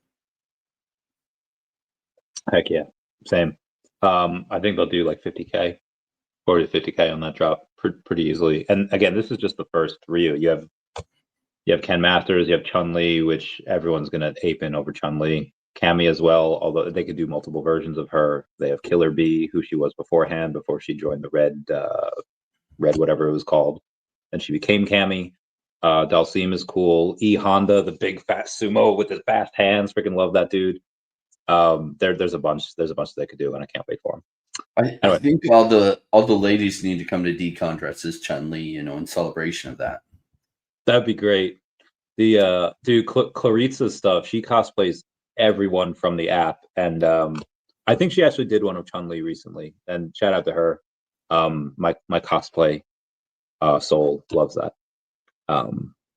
Heck yeah, same. I think they'll do like 50K, 40 to 50K on that drop pretty easily. And again, this is just the first Ryu. You have Ken Masters, you have Chun-Li, which everyone's gonna ape in over Chun-Li. Cammy as well, although they could do multiple versions of her. They have Killer Bee, who she was beforehand, before she joined the red whatever it was called, and she became Cammy. Dalsim is cool. E Honda, the big fat sumo with his fast hands, freaking love that dude. There's a bunch they could do, and I can't wait for them. I think all the ladies need to come to DCon dressed as Chun-Li, in celebration of that. That'd be great. The dude, Claritza's stuff, she cosplays everyone from the app, and I think she actually did one of Chun-Li recently. And shout out to her. My cosplay soul loves that.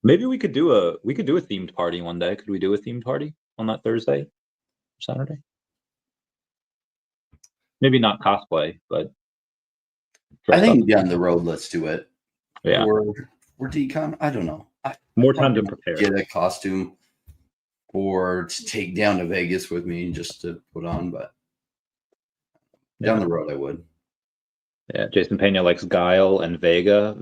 Maybe we could do a themed party one day. Could we do a themed party on that Thursday or Saturday? Maybe not cosplay, but I think down the road, let's do it. Yeah. Or decon. I don't know. More time to prepare. Get a costume or to take down to Vegas with me just to put on, but down the road I would. Yeah, Jason Pena likes Guile and Vega.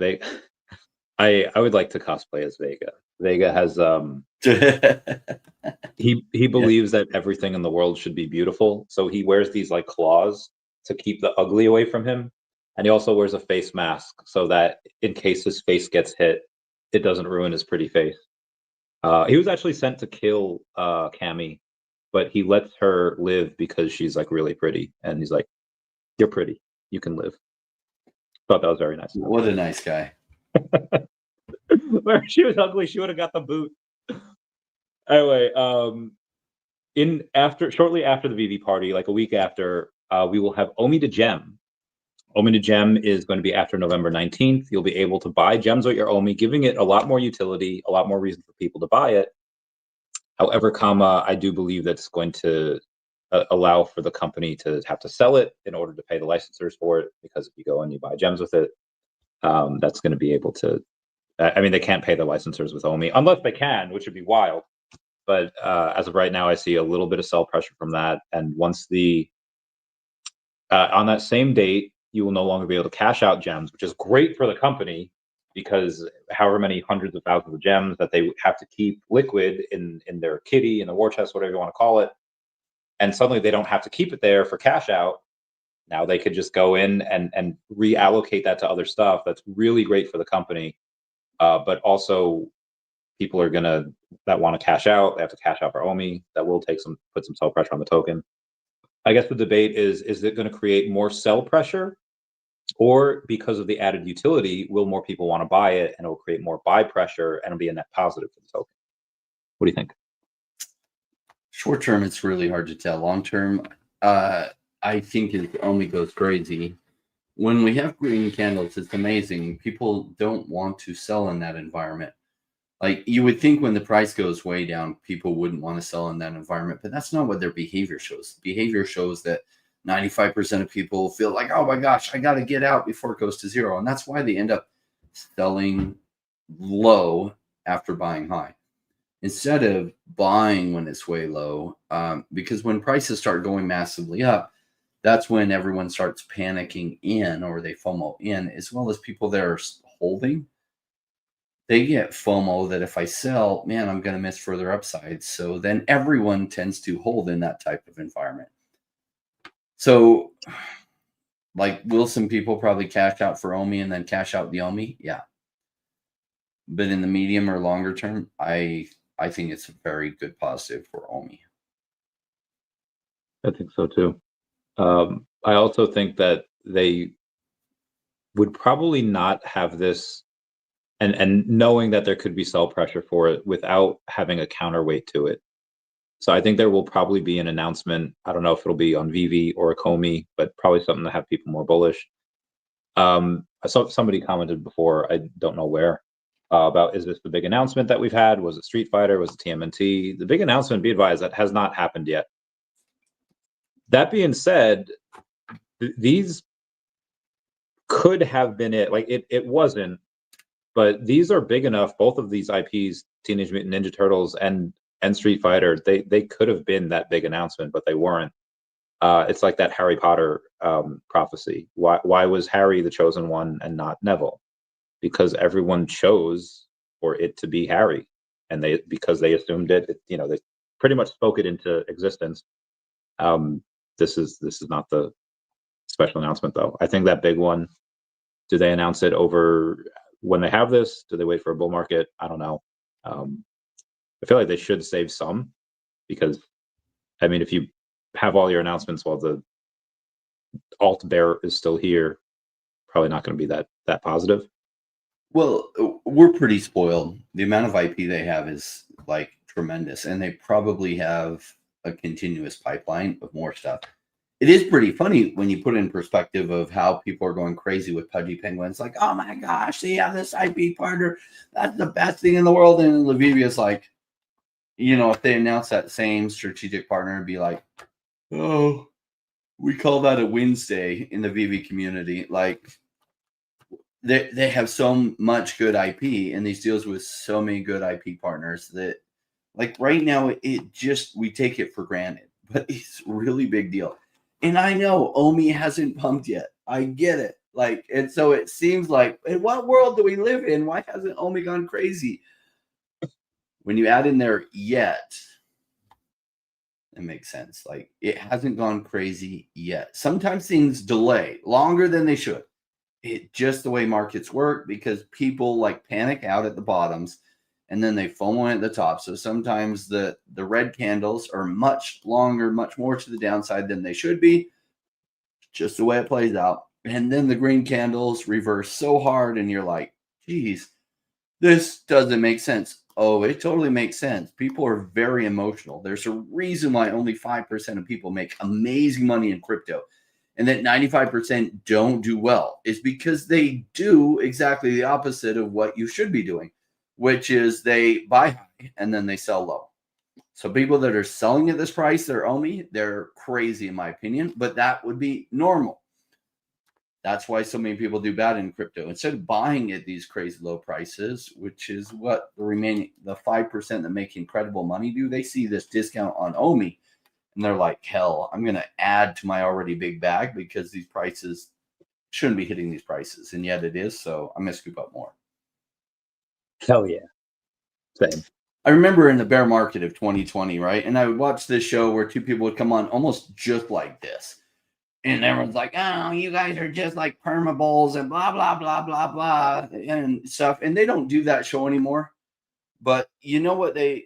I would like to cosplay as Vega. Vega has he believes that everything in the world should be beautiful, so he wears these like claws to keep the ugly away from him, and he also wears a face mask so that in case his face gets hit, it doesn't ruin his pretty face. He was actually sent to kill Cammy, but he lets her live because she's like really pretty, and he's like, "You're pretty, you can live." Thought that was very nice. What a nice guy. Where she was ugly, she would have got the boot. Anyway, shortly after the VV party, like a week after, we will have Omi to Gem. Omi to Gem is going to be after November 19th. You'll be able to buy gems with your Omi, giving it a lot more utility, a lot more reason for people to buy it. However, I do believe that's going to allow for the company to have to sell it in order to pay the licensors for it, because if you go and you buy gems with it, that's going to be able to, I mean, they can't pay the licensors with Omi, unless they can, which would be wild. But as of right now, I see a little bit of sell pressure from that. And once on that same date, you will no longer be able to cash out gems, which is great for the company, because however many hundreds of thousands of gems that they have to keep liquid in their kitty, in the war chest, whatever you want to call it, and suddenly they don't have to keep it there for cash out. Now they could just go in and reallocate that to other stuff. That's really great for the company. But also people are that want to cash out, they have to cash out for Omi. That will put some sell pressure on the token. I guess the debate is it going to create more sell pressure, or because of the added utility, will more people want to buy it and it will create more buy pressure and it'll be a net positive for the token? What do you think? Short term, it's really hard to tell. Long term, I think it only goes crazy. When we have green candles, it's amazing. People don't want to sell in that environment. Like, you would think when the price goes way down, people wouldn't want to sell in that environment, but that's not what their behavior shows. Behavior shows that 95% of people feel like, oh my gosh, I got to get out before it goes to zero. And that's why they end up selling low after buying high, instead of buying when it's way low. Because when prices start going massively up, that's when everyone starts panicking in, or they FOMO in, as well as people that are holding. They get FOMO that if I sell, man, I'm going to miss further upside. So then everyone tends to hold in that type of environment. So, like, will some people probably cash out for Omi and then cash out the Omi? Yeah. But in the medium or longer term, I think it's a very good positive for Omi. I think so too. I also think that they would probably not have this, and knowing that there could be sell pressure for it without having a counterweight to it. So I think there will probably be an announcement. I don't know if it'll be on VV or a Komi, but probably something to have people more bullish. I saw somebody commented before, I don't know where, about, is this the big announcement that we've had? Was it Street Fighter? Was it TMNT? The big announcement, be advised, that has not happened yet. That being said, these could have been it. Like, it wasn't, but these are big enough. Both of these IPs, Teenage Mutant Ninja Turtles and Street Fighter, they could have been that big announcement, but they weren't. It's like that Harry Potter prophecy. Why was Harry the chosen one and not Neville? Because everyone chose for it to be Harry, and because they assumed it. They pretty much spoke it into existence. This is not the special announcement, though. I think that big one. Do they announce it over when they have this? Do they wait for a bull market? I don't know. I feel like they should save some, because, I mean, if you have all your announcements while the alt bear is still here, probably not going to be that positive. Well, we're pretty spoiled. The amount of IP they have is like tremendous, and they probably have a continuous pipeline of more stuff. It is pretty funny when you put it in perspective of how people are going crazy with Pudgy Penguins. Like, oh my gosh, they have this IP partner. That's the best thing in the world. And Lavivia's like, if they announce that same strategic partner, it'd be like, oh, we call that a Wednesday in the VV community. Like, they have so much good IP and these deals with so many good IP partners that, like, right now, we take it for granted, but it's a really big deal. And I know Omi hasn't pumped yet. I get it. Like, and so it seems like, in what world do we live in? Why hasn't Omi gone crazy? When you add in there yet, it makes sense. Like, it hasn't gone crazy yet. Sometimes things delay longer than they should. It just the way markets work, because people like panic out at the bottoms and then they FOMO at the top. So sometimes the red candles are much longer, much more to the downside than they should be. Just the way it plays out. And then the green candles reverse so hard and you're like, geez, this doesn't make sense. Oh, it totally makes sense. People are very emotional. There's a reason why only 5% of people make amazing money in crypto, and that 95% don't do well. Is because they do exactly the opposite of what you should be doing, which is they buy high and then they sell low. So people that are selling at this price, they're crazy in my opinion, but that would be normal. That's why so many people do bad in crypto. Instead of buying at these crazy low prices, which is what the 5% that make incredible money do, they see this discount on OMI and they're like, hell, I'm going to add to my already big bag because these prices shouldn't be hitting these prices. And yet it is. So I'm going to scoop up more. Hell yeah. Same. I remember in the bear market of 2020, right? And I would watch this show where two people would come on almost just like this. And everyone's like, oh, you guys are just like permabulls and blah, blah, blah, blah, blah, and stuff. And they don't do that show anymore. But you know what they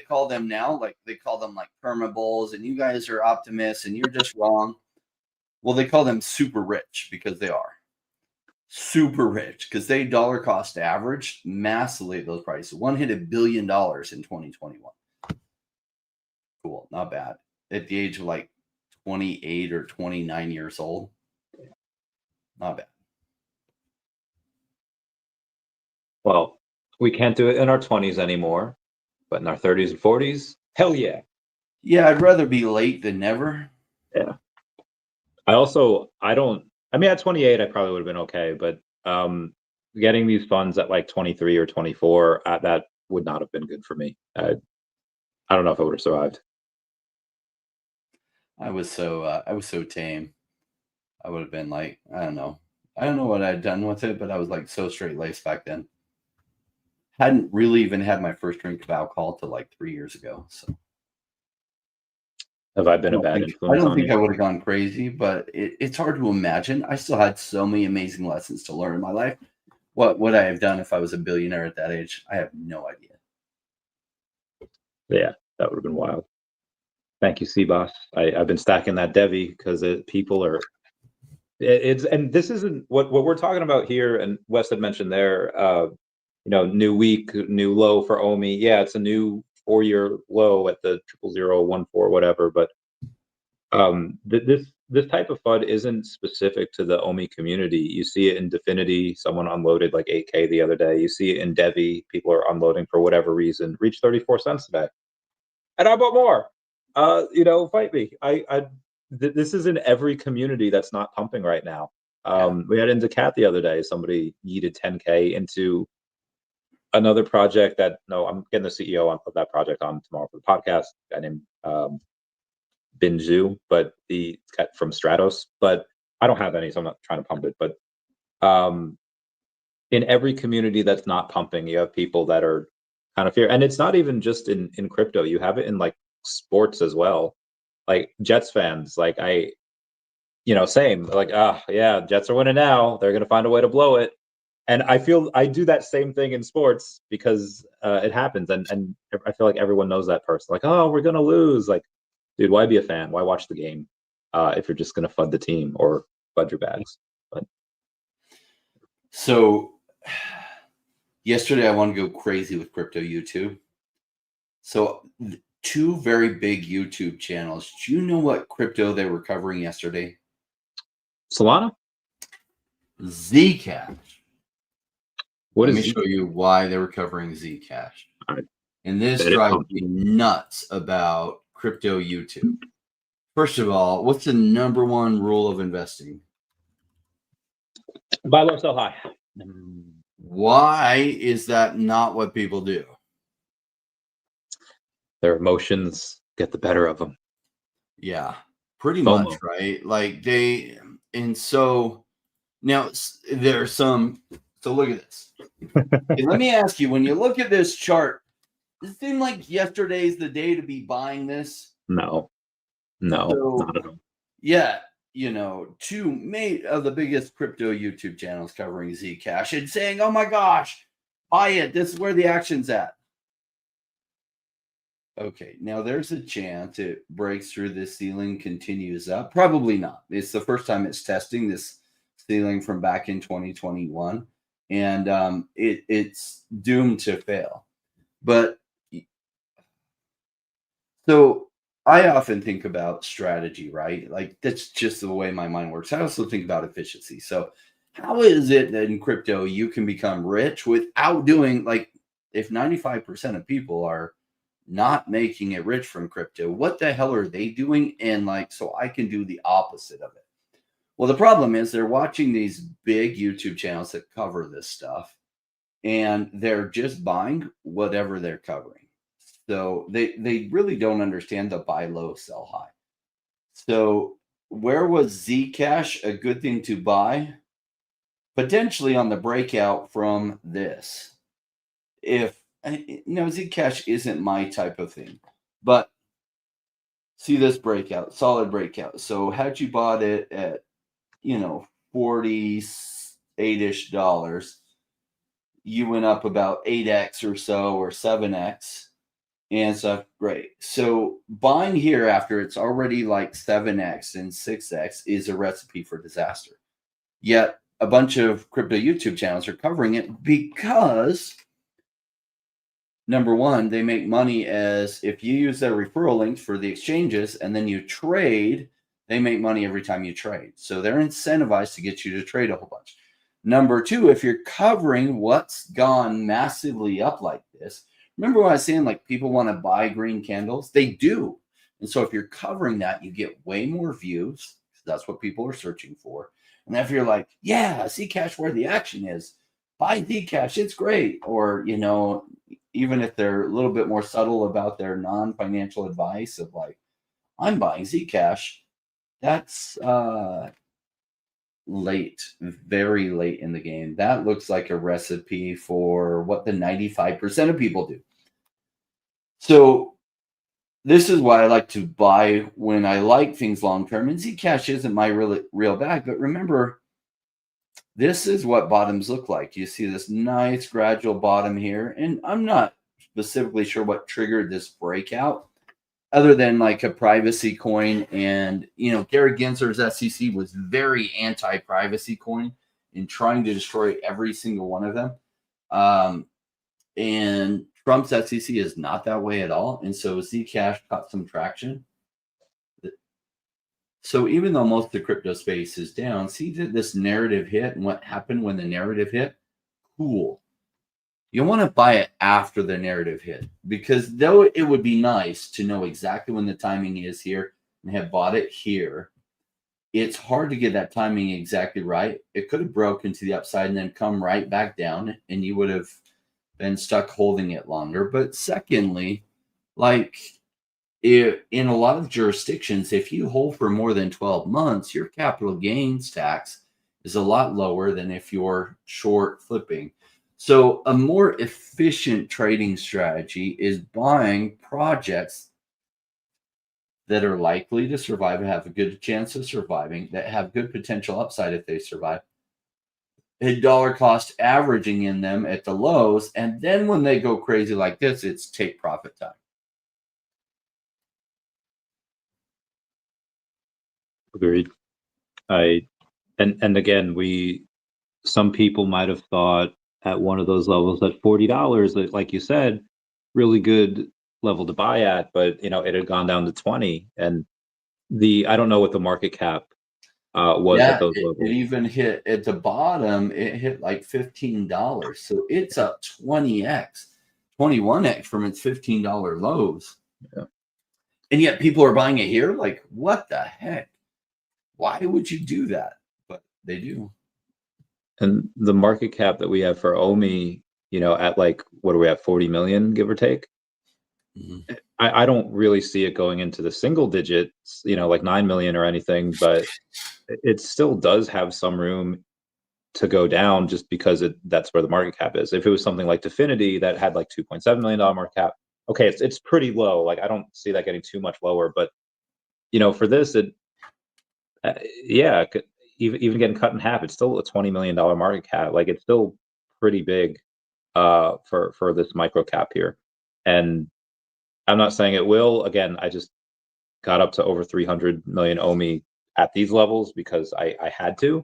call them now? Like, they call them like permabulls, and you guys are optimists and you're just wrong. Well, they call them super rich because they are super rich, because they dollar cost averaged massively at those prices. One hit $1 billion in 2021. Cool. Not bad. At the age of like 28 or 29 years old. Not bad. Well, we can't do it in our 20s anymore, but in our 30s and 40s, hell yeah. Yeah, I'd rather be late than never. Yeah. At 28, I probably would have been okay, but getting these funds at like 23 or 24, that would not have been good for me. I don't know if I would have survived. I was so tame. I would have been like, I don't know what I'd done with it, but I was like so straight laced back then. Hadn't really even had my first drink of alcohol till like 3 years ago. So have I been a bad influence? I don't think I would have gone crazy, but it's hard to imagine. I still had so many amazing lessons to learn in my life. What would I have done if I was a billionaire at that age? I have no idea. Yeah, that would have been wild. Thank you, C-Boss. I've been stacking that Devi because people are. And this isn't what we're talking about here. And Wes had mentioned there, new week, new low for OMI. Yeah, it's a new 4-year low at the 00014 whatever. But this type of FUD isn't specific to the OMI community. You see it in Definity. Someone unloaded like 8K the other day. You see it in Devi. People are unloading for whatever reason. Reached 34 cents today, and I bought more. Fight me. This is in every community that's not pumping right now. We had into Cat the other day. Somebody yeeted 10K into another project I'm getting the CEO of that project on tomorrow for the podcast. A guy named Binju, but the cut from Stratos. But I don't have any, so I'm not trying to pump it. But in every community that's not pumping, you have people that are kind of fear. And it's not even just in crypto. You have it in like sports as well. Like Jets fans, like same, like, yeah, Jets are winning now. They're going to find a way to blow it. And I feel I do that same thing in sports because it happens. And I feel like everyone knows that person. Like, oh, we're going to lose. Like, dude, why be a fan? Why watch the game if you're just going to FUD the team or FUD your bags? But So yesterday I wanted to go crazy with crypto YouTube. So two very big YouTube channels. Do you know what crypto they were covering yesterday? Solana? Zcash. What Let is me show you why they were covering Zcash. Alright. And this Bet it drives pumped. me nuts about crypto YouTube. First of all, what's the number one rule of investing? Buy low, sell high. Why is that not what people do? Their emotions get the better of them. Yeah, pretty FOMO. much, right? Like and so now there's some, so look at this. Okay, let me ask you, when you look at this chart, does it seem like yesterday's the day to be buying this? No, So, not at all. yeah, two of the biggest crypto YouTube channels covering Zcash and saying, oh my gosh, buy it. This is where the action's at. Okay, now there's a chance it breaks through this ceiling, continues up. Probably not. It's the first time it's testing this ceiling from back in 2021, and it's doomed to fail. But so I often think about strategy, right? Like that's just the way my mind works. I also think about efficiency. So how is it that in crypto you can become rich without doing, like, if 95% of people are not making it rich from crypto, what the hell are they doing? And like, so I can do the opposite of it. Well, the problem is they're watching these big YouTube channels that cover this stuff, and they're just buying whatever they're covering. So they really don't understand the buy low, sell high. So where was Zcash a good thing to buy? Potentially on the breakout from this. If Zcash isn't my type of thing, but see this breakout, solid breakout. So had you bought it at, $48-ish, you went up about 8x or so, or 7x and stuff. Great. So buying here after it's already like 7x and 6x is a recipe for disaster. Yet a bunch of crypto YouTube channels are covering it because, number one, they make money as if you use their referral links for the exchanges and then you trade, they make money every time you trade. So they're incentivized to get you to trade a whole bunch. Number two, if you're covering what's gone massively up like this, remember what I was saying, like people want to buy green candles? They do. And so if you're covering that, you get way more views. That's what people are searching for. And if you're like, yeah, Zcash where the action is, buy Zcash, it's great. Or, even if they're a little bit more subtle about their non-financial advice of like, I'm buying Zcash, that's late, very late in the game. That looks like a recipe for what the 95% of people do. So this is why I like to buy when I like things long term. And Zcash isn't my real bag, but remember, this is what bottoms look like. You see this nice gradual bottom here, and I'm not specifically sure what triggered this breakout, other than like a privacy coin. And, Gary Gensler's SEC was very anti-privacy coin in trying to destroy every single one of them. And Trump's SEC is not that way at all. And so Zcash caught some traction. So even though most of the crypto space is down, see that this narrative hit and what happened when the narrative hit? Cool. You want to buy it after the narrative hit, because though it would be nice to know exactly when the timing is here and have bought it here, it's hard to get that timing exactly right. It could have broken to the upside and then come right back down, and you would have been stuck holding it longer. But secondly, like in a lot of jurisdictions, if you hold for more than 12 months, your capital gains tax is a lot lower than if you're short flipping. So a more efficient trading strategy is buying projects that are likely to survive, have a good chance of surviving, that have good potential upside if they survive, and dollar cost averaging in them at the lows. And then when they go crazy like this, it's take profit time. Agreed. And again, we some people might have thought at one of those levels at $40, that, like you said, really good level to buy at, but it had gone down to 20, and I don't know what the market cap was at Yeah, those it levels. even hit at the bottom, it hit like $15. So it's up 20x, 21x from its $15 lows. Yeah. And yet people are buying it here. Like, what the heck? Why would you do that? But they do. And the market cap that we have for OMI, at like, what are we at, 40 million, give or take? Mhm. I don't really see it going into the single digits, like 9 million or anything, but it still does have some room to go down, just because that's where the market cap is. If it was something like Definity that had like $2.7 million market cap, okay, it's pretty low. Like, I don't see that getting too much lower, but for this, yeah, even getting cut in half, it's still a $20 million market cap. Like, it's still pretty big for this micro cap here. And I'm not saying it will. Again, I just got up to over 300 million OMI at these levels because I had to.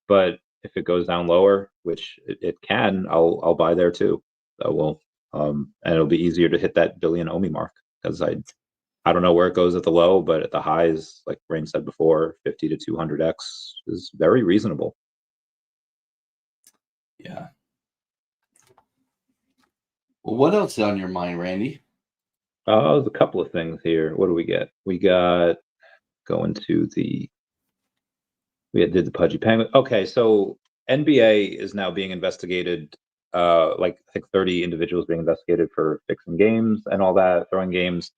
But if it goes down lower, which it can, I'll buy there too. So and it'll be easier to hit that billion OMI mark, because I don't know where it goes at the low, but at the highs, like Rain said before, 50 to 200x is very reasonable. Yeah. Well, what else is on your mind, Randy? There's a couple of things here. What do we get? We got going to did the Pudgy Penguin. Okay, so NBA is now being investigated. Like, I think 30 individuals being investigated for fixing games and all that, throwing games.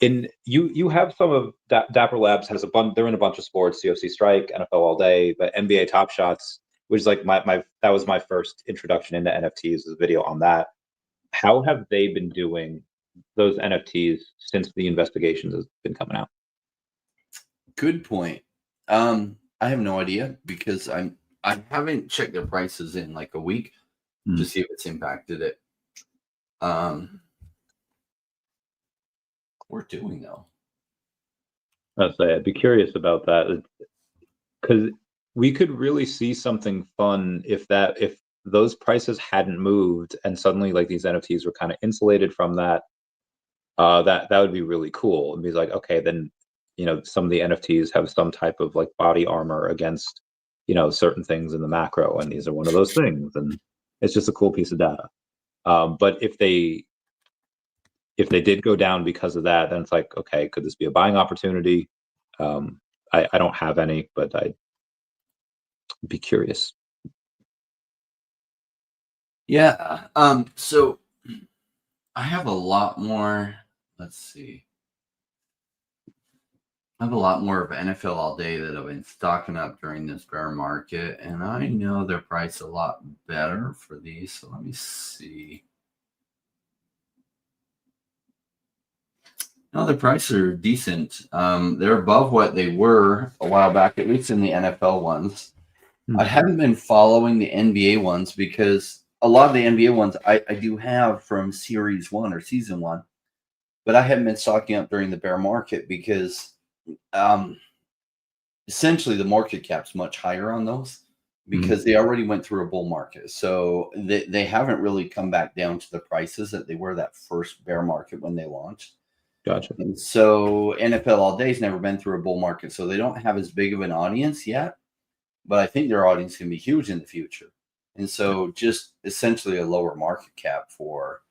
You have some of Dapper Labs has a bunch. They're in a bunch of sports: UFC Strike, NFL All Day, but NBA Top Shots, which is like that was my first introduction into NFTs, is a video on that. How have they been doing those NFTs since the investigations has been coming out? Good point. I have no idea because I haven't checked their prices in like a week to see if it's impacted it. We're doing though. I'd be curious about that, because we could really see something fun if those prices hadn't moved and suddenly, like, these NFTs were kind of insulated from that. That would be really cool. It'd be like, okay, then some of the NFTs have some type of like body armor against certain things in the macro, and these are one of those things, and it's just a cool piece of data. But if they did go down because of that, then it's like, okay, could this be a buying opportunity? I don't have any, but I'd be curious. Yeah. So I have a lot more. Let's see. I have a lot more of NFL All Day that I've been stocking up during this bear market, and I know they're priced a lot better for these. So let me see. No, the prices are decent. They're above what they were a while back, at least in the NFL ones. I haven't been following the NBA ones because a lot of the NBA ones I do have from Series 1 or Season 1, but I haven't been stocking up during the bear market because essentially the market cap's much higher on those because they already went through a bull market. So they haven't really come back down to the prices that they were that first bear market when they launched. Gotcha. And so NFL All Day's never been through a bull market, so they don't have as big of an audience yet. But I think their audience can be huge in the future. And so just essentially a lower market cap for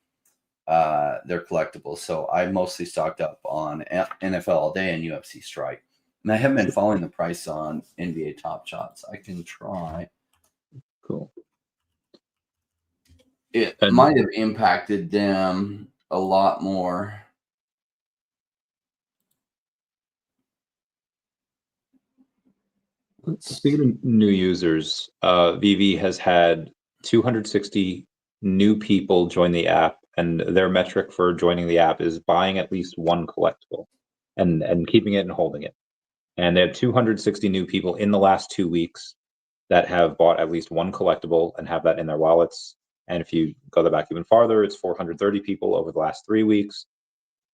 their collectibles. So I mostly stocked up on NFL All Day and UFC Strike. And I haven't been following the price on NBA Top Shots. I can try. Cool. It might have impacted them a lot more. Speaking of new users, VV has had 260 new people join the app, and their metric for joining the app is buying at least one collectible and keeping it and holding it. And they have 260 new people in the last 2 weeks that have bought at least one collectible and have that in their wallets. And if you go back even farther, it's 430 people over the last 3 weeks.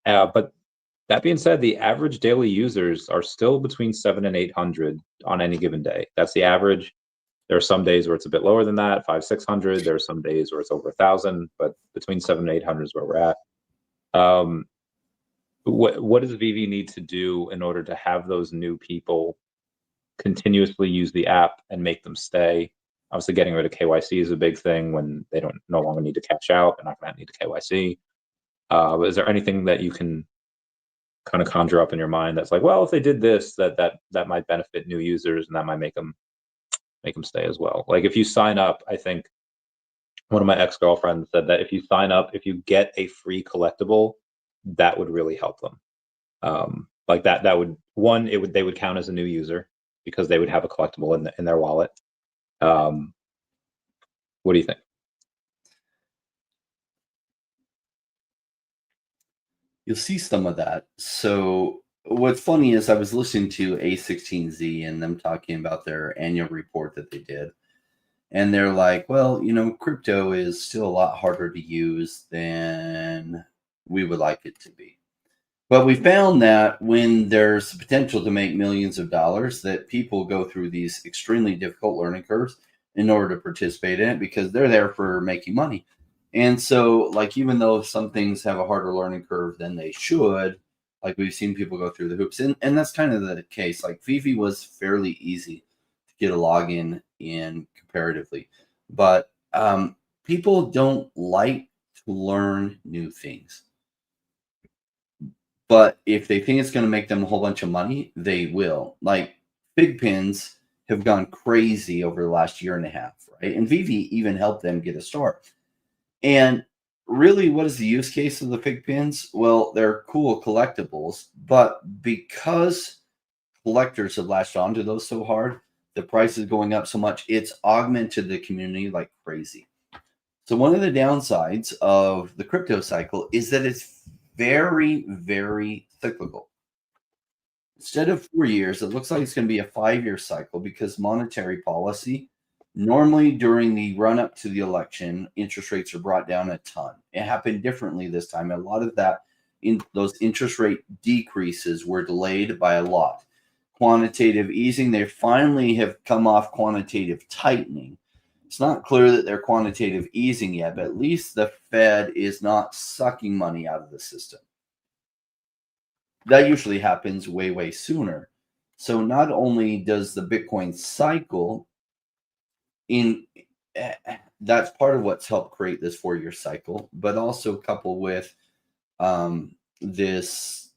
But that being said, the average daily users are still between 700 and 800 on any given day. That's the average. There are some days where it's a bit lower than that, 500, 600. There are some days where it's over 1,000, but between 700 and 800 is where we're at. What does VV need to do in order to have those new people continuously use the app and make them stay? Obviously, getting rid of KYC is a big thing. When they don't no longer need to cash out, they're not going to need to KYC. Is there anything that you can kind of conjure up in your mind that's like, well, if they did this, that might benefit new users and that might make them stay as well? Like if you sign up, I think one of my ex-girlfriends said that if you sign up, if you get a free collectible, that would really help them. Like that would they would count as a new user because they would have a collectible in their wallet. What do you think? You'll see some of that. So what's funny is I was listening to A16Z and them talking about their annual report that they did. And they're like, well, crypto is still a lot harder to use than we would like it to be. But we found that when there's the potential to make millions of dollars, that people go through these extremely difficult learning curves in order to participate in it because they're there for making money. And so, like, even though some things have a harder learning curve than they should, like we've seen people go through the hoops. And that's kind of the case. Like VV was fairly easy to get a login in comparatively. But people don't like to learn new things. But if they think it's going to make them a whole bunch of money, they will. Like Fig pins have gone crazy over the last year and a half, right? And VV even helped them get a start. And really, what is the use case of the Fig pins? Well, they're cool collectibles, but because collectors have latched onto those so hard, the price is going up so much, it's augmented the community like crazy. So one of the downsides of the crypto cycle is that it's very, very cyclical. Instead of 4 years, it looks like it's going to be a 5-year cycle because monetary policy, normally during the run up to the election, interest rates are brought down a ton. It happened differently this time. A lot of that, those interest rate decreases were delayed by a lot. Quantitative easing, they finally have come off quantitative tightening. It's not clear that they're quantitative easing yet, but at least the Fed is not sucking money out of the system. That usually happens way, way sooner. So not only does the Bitcoin cycle that's part of what's helped create this 4-year cycle, but also coupled with this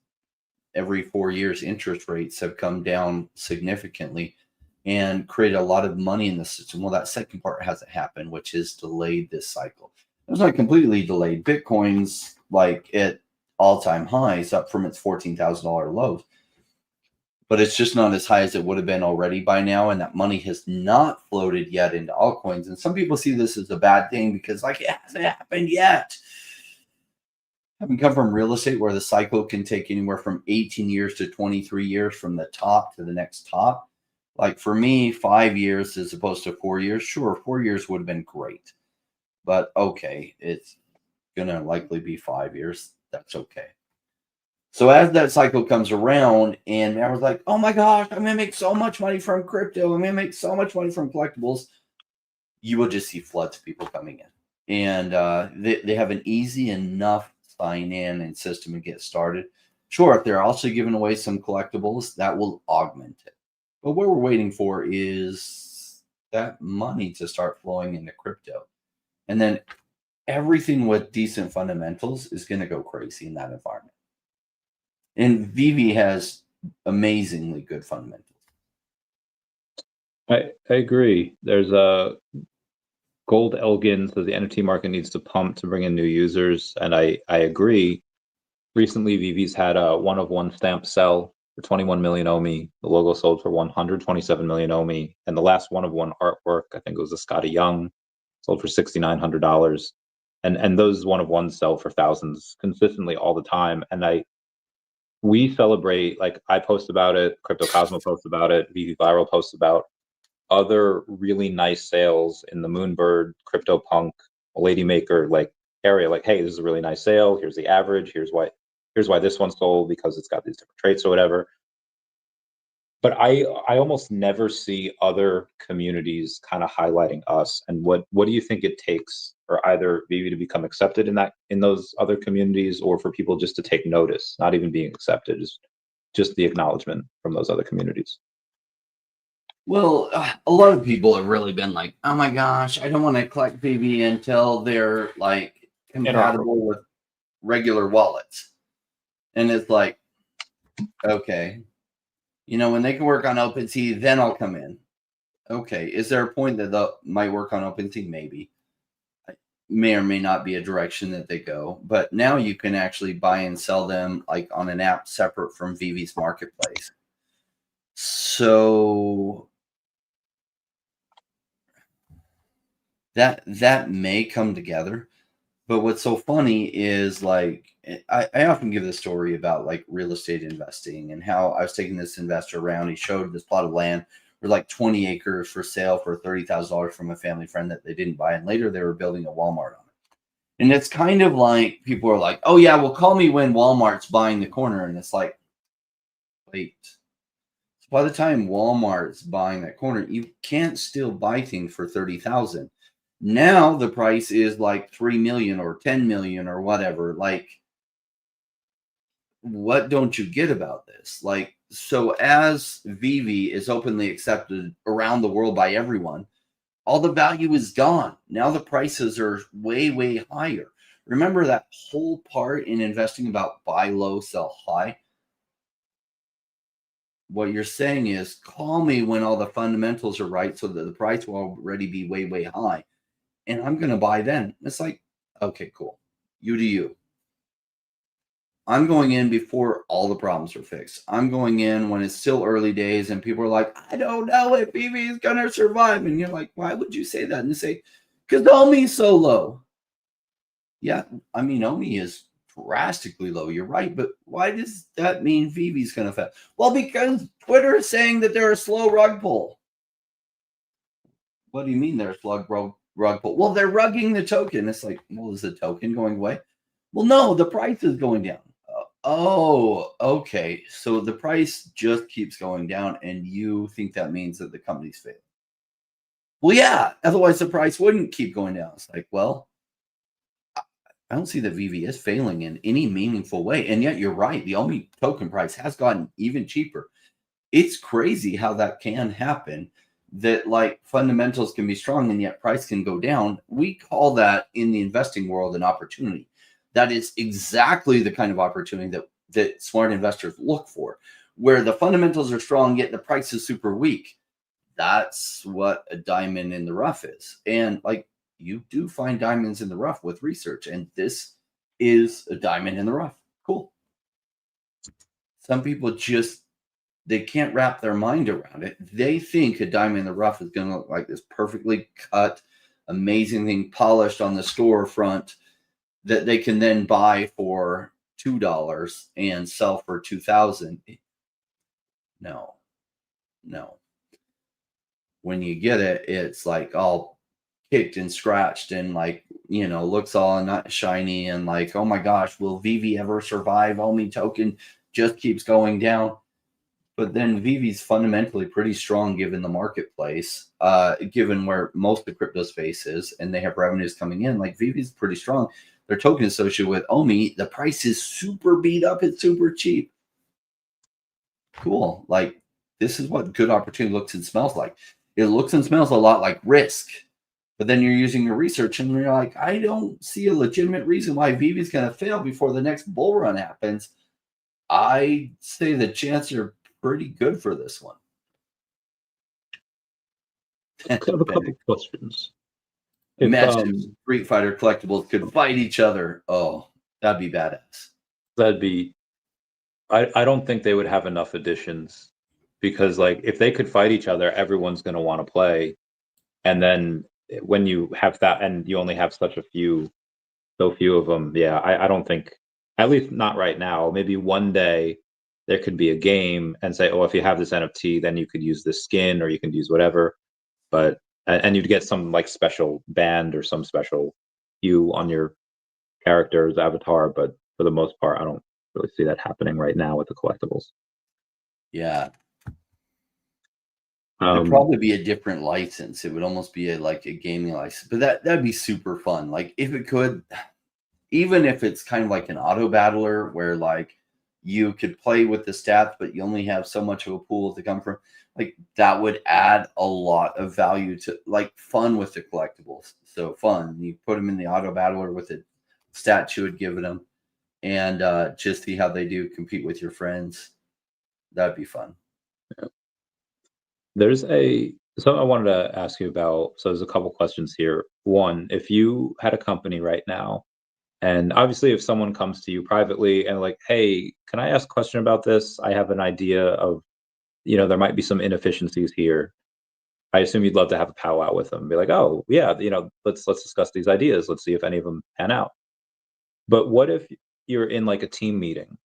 every 4 years interest rates have come down significantly and created a lot of money in the system. Well, that second part hasn't happened, which is delayed this cycle. It's not completely delayed. Bitcoin's like at all-time highs, up from its $14,000 lows. But it's just not as high as it would have been already by now, and that money has not floated yet into altcoins. And some people see this as a bad thing because, like, it hasn't happened yet. Having come from real estate where the cycle can take anywhere from 18 years to 23 years from the top to the next top, like for me, 5 years as opposed to 4 years, sure, 4 years would have been great. But okay, it's going to likely be 5 years. That's okay. So as that cycle comes around and I was like, oh my gosh, I'm going to make so much money from crypto. I'm going to make so much money from collectibles. You will just see floods of people coming in. And they have an easy enough sign in and system and get started. Sure, if they're also giving away some collectibles, that will augment it. But what we're waiting for is that money to start flowing into crypto. And then everything with decent fundamentals is going to go crazy in that environment. And VV has amazingly good fundamentals. I agree. There's a Gold Elgin says the NFT market needs to pump to bring in new users, and I agree. Recently, VV's had a one-of-one stamp sell for 21 million OMI. The logo sold for 127 million OMI, and the last one-of-one artwork, I think it was a Scotty Young, sold for $6,900. And those one-of-ones sell for thousands consistently all the time. And we celebrate, like I post about it, Crypto Cosmo posts about it, VV Viral posts about other really nice sales in the Moonbird, CryptoPunk, Lady Maker like area. Like, hey, this is a really nice sale. Here's the average. Here's why this one sold because it's got these different traits or whatever. but I almost never see other communities kind of highlighting us. And what do you think it takes for either VV to become accepted in those other communities, or for people just to take notice, not even being accepted, just the acknowledgement from those other communities? Well, a lot of people have really been like, oh my gosh, I don't want to collect VV until they're like compatible with regular wallets. And it's like, okay, when they can work on OpenSea, then I'll come in. Okay, is there a point that they might work on OpenSea? Maybe. May or may not be a direction that they go. But now you can actually buy and sell them like on an app separate from VV's marketplace. So that may come together. But what's so funny is like I often give this story about like real estate investing and how I was taking this investor around. He showed this plot of land for like 20 acres for sale for $30,000 from a family friend that they didn't buy. And later they were building a Walmart on it. And it's kind of like people are like, oh yeah, well call me when Walmart's buying the corner. And it's like, wait. So by the time Walmart's buying that corner, you can't still buy things for 30,000. Now the price is like 3 million or 10 million or whatever. Like, what don't you get about this? Like, so as VV is openly accepted around the world by everyone, all the value is gone. Now the prices are way, way higher. Remember that whole part in investing about buy low, sell high? What you're saying is call me when all the fundamentals are right so that the price will already be way, way high. And I'm going to buy then. It's like, okay, cool. You do you. I'm going in before all the problems are fixed. I'm going in when it's still early days and people are like, I don't know if VV is going to survive. And you're like, why would you say that? And you say, because OMI's so low. Yeah, I mean, OMI is drastically low. You're right. But why does that mean VV's going to fail? Well, because Twitter is saying that they're a slow rug pull. What do you mean they're a slow rug pull? Well, they're rugging the token. It's like, well, is the token going away? Well, no, the price is going down. Oh, okay. So the price just keeps going down, and you think that means that the company's failing. Well, yeah. Otherwise, the price wouldn't keep going down. It's like, well, I don't see that VV is failing in any meaningful way. And yet you're right. The OMI token price has gotten even cheaper. It's crazy how that can happen, that like fundamentals can be strong and yet price can go down. We call that in the investing world an opportunity. That is exactly the kind of opportunity that smart investors look for, where the fundamentals are strong, yet the price is super weak. That's what a diamond in the rough is. And like you do find diamonds in the rough with research, and this is a diamond in the rough. Cool. Some people just, they can't wrap their mind around it. They think a diamond in the rough is going to look like this perfectly cut, amazing thing, polished on the storefront that they can then buy for $2 and sell for $2,000. No. When you get it, it's like all kicked and scratched and like, looks all not shiny and like, oh my gosh, will VV ever survive? OMI token just keeps going down. But then VV's fundamentally pretty strong given the marketplace, given where most of the crypto space is, and they have revenues coming in. Like VV's pretty strong. Their token associated with OMI, the price is super beat up. It's super cheap. Cool. Like this is what good opportunity looks and smells like. It looks and smells a lot like risk. But then you're using your research and you're like, I don't see a legitimate reason why VV is going to fail before the next bull run happens. I say the chances are pretty good for this one. I have a couple questions. Imagine Street Fighter collectibles could fight each other. Oh, that'd be badass. That'd be. I don't think they would have enough editions, because like if they could fight each other, everyone's going to want to play. And then when you have that, and you only have so few of them, yeah, I don't think, at least not right now. Maybe one day there could be a game and say, oh, if you have this NFT, then you could use this skin or you can use whatever. But and you'd get some like special band or some special hue on your character's avatar. But for the most part, I don't really see that happening right now with the collectibles. Yeah. It'd probably be a different license. It would almost be like a gaming license, but that'd be super fun. Like if it could, even if it's kind of like an auto battler where like you could play with the stats, but you only have so much of a pool to come from, like that would add a lot of value to like fun with the collectibles. So fun, you put them in the auto battler with the stats you would give them, and just see how they do, compete with your friends. That'd be fun. There's something I wanted to ask you about. So there's a couple questions here. One, if you had a company right now, and obviously if someone comes to you privately and like, hey, can I ask a question about this? I have an idea of, there might be some inefficiencies here. I assume you'd love to have a powwow with them, be like, oh yeah, let's discuss these ideas. Let's see if any of them pan out. But what if you're in like a team meeting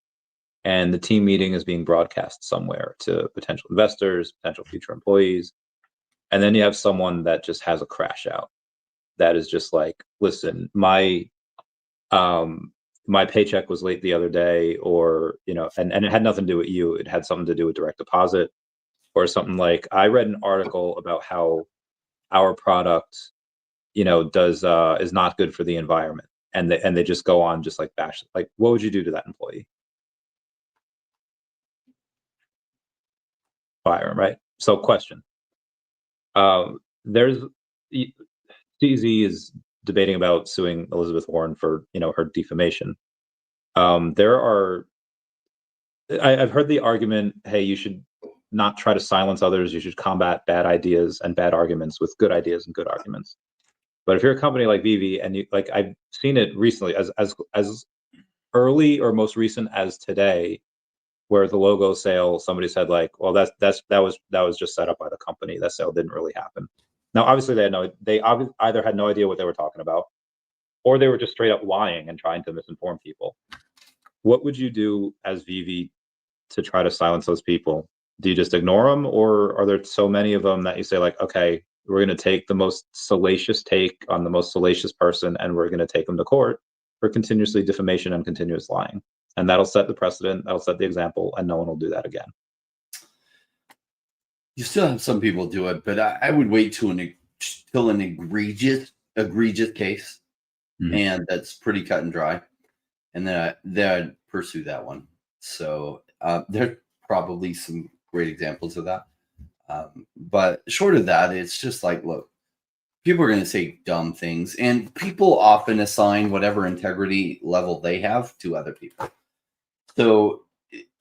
and the team meeting is being broadcast somewhere to potential investors, potential future employees, and then you have someone that just has a crash out that is just like, listen, my paycheck was late the other day, or and it had nothing to do with you, it had something to do with direct deposit, or something like, I read an article about how our product is not good for the environment, and they just go on just like bash. Like, what would you do to that employee? Fire him, right? So question, there's CZ is debating about suing Elizabeth Warren for her defamation. I've heard the argument, hey, you should not try to silence others, you should combat bad ideas and bad arguments with good ideas and good arguments. But if you're a company like Vivi, and you like, I've seen it recently, as early or most recent as today, where the logo sale, somebody said like, well, that was just set up by the company. That sale didn't really happen. Now, obviously, they either had no idea what they were talking about, or they were just straight up lying and trying to misinform people. What would you do as Vivi to try to silence those people? Do you just ignore them, or are there so many of them that you say like, okay, we're going to take the most salacious take on the most salacious person, and we're going to take them to court for continuously defamation and continuous lying? And that'll set the precedent, that'll set the example, and no one will do that again. You still have some people do it, but I would wait till an egregious case, and that's pretty cut and dry, and then I'd pursue that one. So there's probably some great examples of that. But short of that, it's just like, look, people are going to say dumb things, and people often assign whatever integrity level they have to other people. So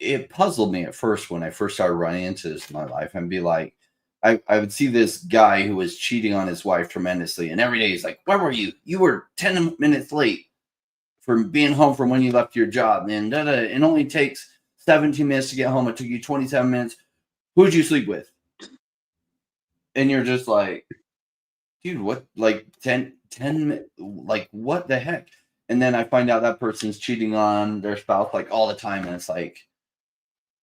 it puzzled me at first when I first started running into this in my life, and be like, I would see this guy who was cheating on his wife tremendously, and every day he's like, where were you? You were 10 minutes late from being home from when you left your job, and it only takes 17 minutes to get home. It took you 27 minutes. Who'd you sleep with? And you're just like, dude, what? Like 10, like what the heck? And then I find out that person's cheating on their spouse like all the time. And it's like,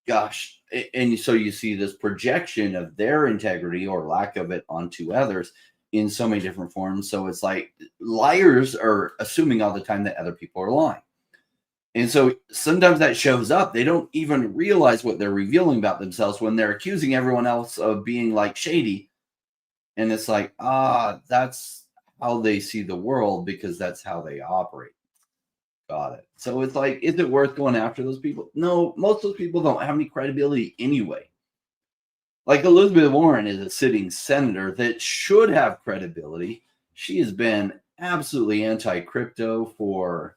gosh. And so you see this projection of their integrity or lack of it onto others in so many different forms. So it's like liars are assuming all the time that other people are lying. And so sometimes that shows up. They don't even realize what they're revealing about themselves when they're accusing everyone else of being like shady. And it's like, that's how they see the world, because that's how they operate. Got it. So it's like, is it worth going after those people? No, most of those people don't have any credibility anyway. Like Elizabeth Warren is a sitting senator that should have credibility. She has been absolutely anti-crypto for,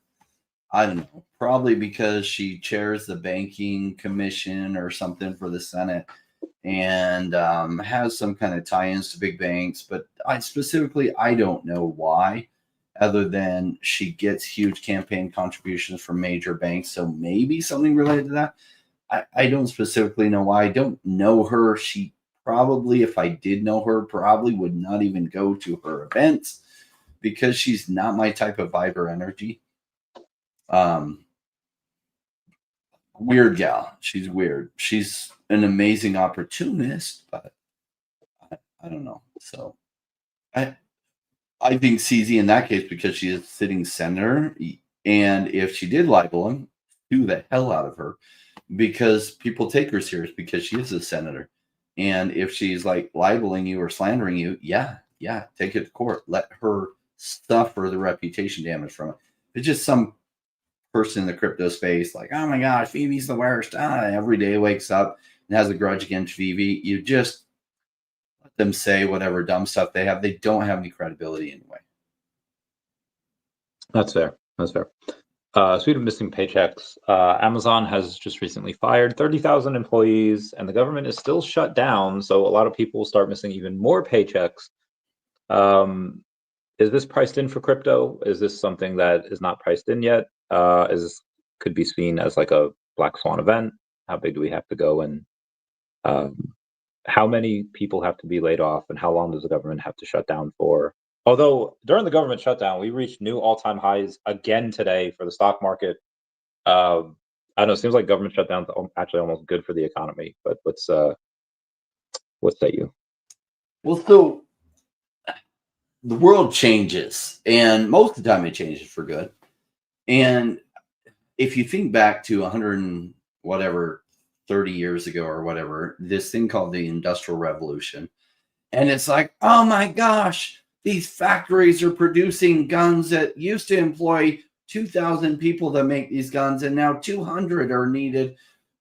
I don't know, probably because she chairs the banking commission or something for the Senate, and has some kind of tie-ins to big banks. But I don't know why, other than she gets huge campaign contributions from major banks. So maybe something related to that. I don't specifically know why. I don't know her. She probably, if I did know her, probably would not even go to her events, because she's not my type of vibe or energy. Weird gal. She's weird. She's an amazing opportunist, but I don't know. So I think CZ in that case, because she is sitting senator, and if she did libel him, sue the hell out of her, because people take her serious because she is a senator. And if she's like libeling you or slandering you, yeah, take it to court. Let her suffer the reputation damage from it. If it's just some person in the crypto space, like, oh my gosh, VV's the worst. Every day wakes up and has a grudge against VV. You just let them say whatever dumb stuff they have. They don't have any credibility anyway. That's fair. That's fair. Speaking of missing paychecks, Amazon has just recently fired 30,000 employees, and the government is still shut down. So a lot of people will start missing even more paychecks. Is this priced in for crypto? Is this something that is not priced in yet? Is this could be seen as like a black swan event? How big do we have to go, and how many people have to be laid off, and how long does the government have to shut down for? Although during the government shutdown, we reached new all-time highs again today for the stock market. I don't know. It seems like government shutdowns are actually almost good for the economy. But what say you? Well, so the world changes, and most of the time it changes for good. And if you think back to 100 and whatever 30 years ago or whatever, this thing called the Industrial Revolution, and it's like, oh my gosh, these factories are producing guns that used to employ 2,000 people to make these guns, and now 200 are needed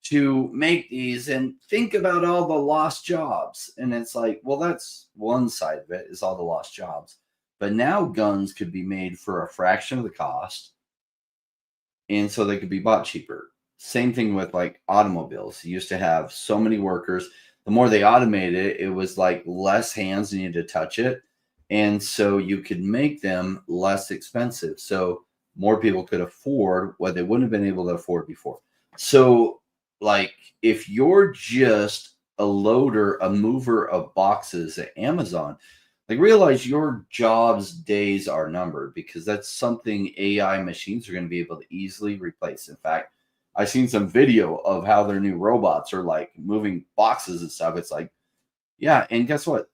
to make these. And think about all the lost jobs. And it's like, well, that's one side of it, is all the lost jobs. But now guns could be made for a fraction of the cost, and so they could be bought cheaper. Same thing with like automobiles. You used to have so many workers. The more they automated it, it was like less hands needed to touch it. And so you could make them less expensive. So more people could afford what they wouldn't have been able to afford before. So like if you're just a loader, a mover of boxes at Amazon, like realize your job's days are numbered, because that's something AI machines are going to be able to easily replace. In fact, I've seen some video of how their new robots are like moving boxes and stuff. It's like, yeah. And guess what?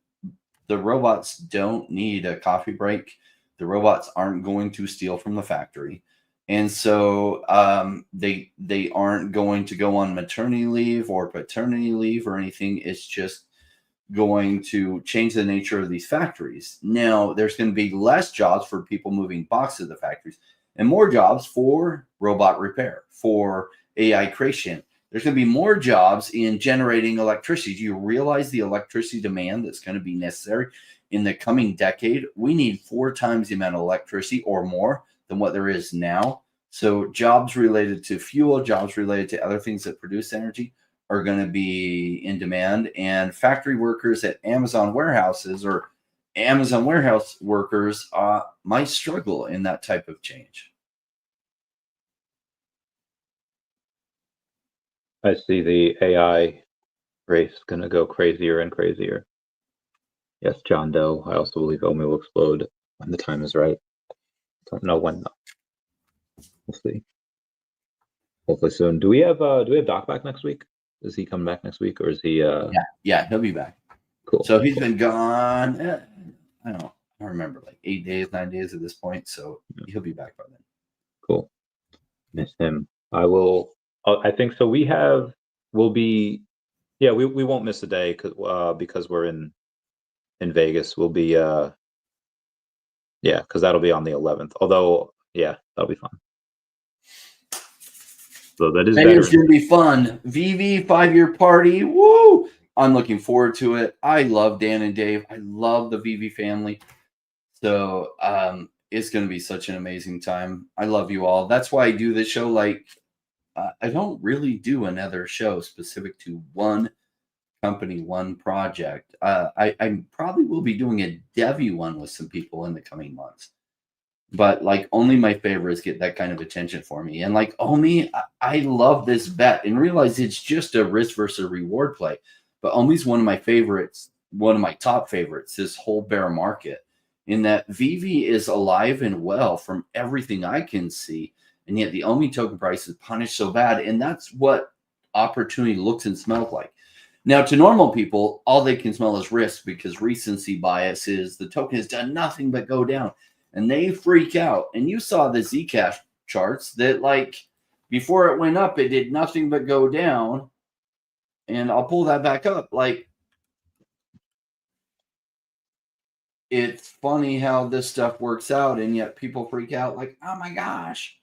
The robots don't need a coffee break. The robots aren't going to steal from the factory. And so they aren't going to go on maternity leave or paternity leave or anything. It's just going to change the nature of these factories. Now, there's going to be less jobs for people moving boxes to the factories and more jobs for robot repair, for AI creation. There's going to be more jobs in generating electricity. Do you realize the electricity demand that's going to be necessary in the coming decade? We need 4 times the amount of electricity or more than what there is now. So jobs related to fuel, jobs related to other things that produce energy are going to be in demand. And factory workers at Amazon warehouses or Amazon warehouse workers might struggle in that type of change. I see the AI race going to go crazier and crazier. Yes, John Doe. I also believe Omi will explode when the time is right. Don't know when though. We'll see. Hopefully soon. Do we have Doc back next week? Is he coming back next week, or is he? Yeah, he'll be back. Cool. So he's been gone. I don't remember, like 8 days, 9 days at this point. So he'll be back by then. Cool. Miss him. I will. I think so. We'll be. Yeah, we won't miss a day because we're in Vegas. We'll be. Yeah, because that'll be on the 11th. Although, yeah, that'll be fun. So that is. It's going to be fun. VV 5-year party. Woo! I'm looking forward to it. I love Dan and Dave. I love the VV family. So it's going to be such an amazing time. I love you all. That's why I do this show. Like, I don't really do another show specific to one company, one project. I probably will be doing a Devy one with some people in the coming months. But like only my favorites get that kind of attention for me. And like Omi, I love this bet and realize it's just a risk versus reward play. But Omi's one of my favorites, one of my top favorites, this whole bear market, in that VV is alive and well from everything I can see. And yet the Omi token price is punished so bad. And that's what opportunity looks and smells like. Now, to normal people, all they can smell is risk, because recency bias is the token has done nothing but go down. And they freak out. And you saw the Zcash charts that, like, before it went up, it did nothing but go down. And I'll pull that back up. Like, it's funny how this stuff works out, and yet people freak out like, oh my gosh.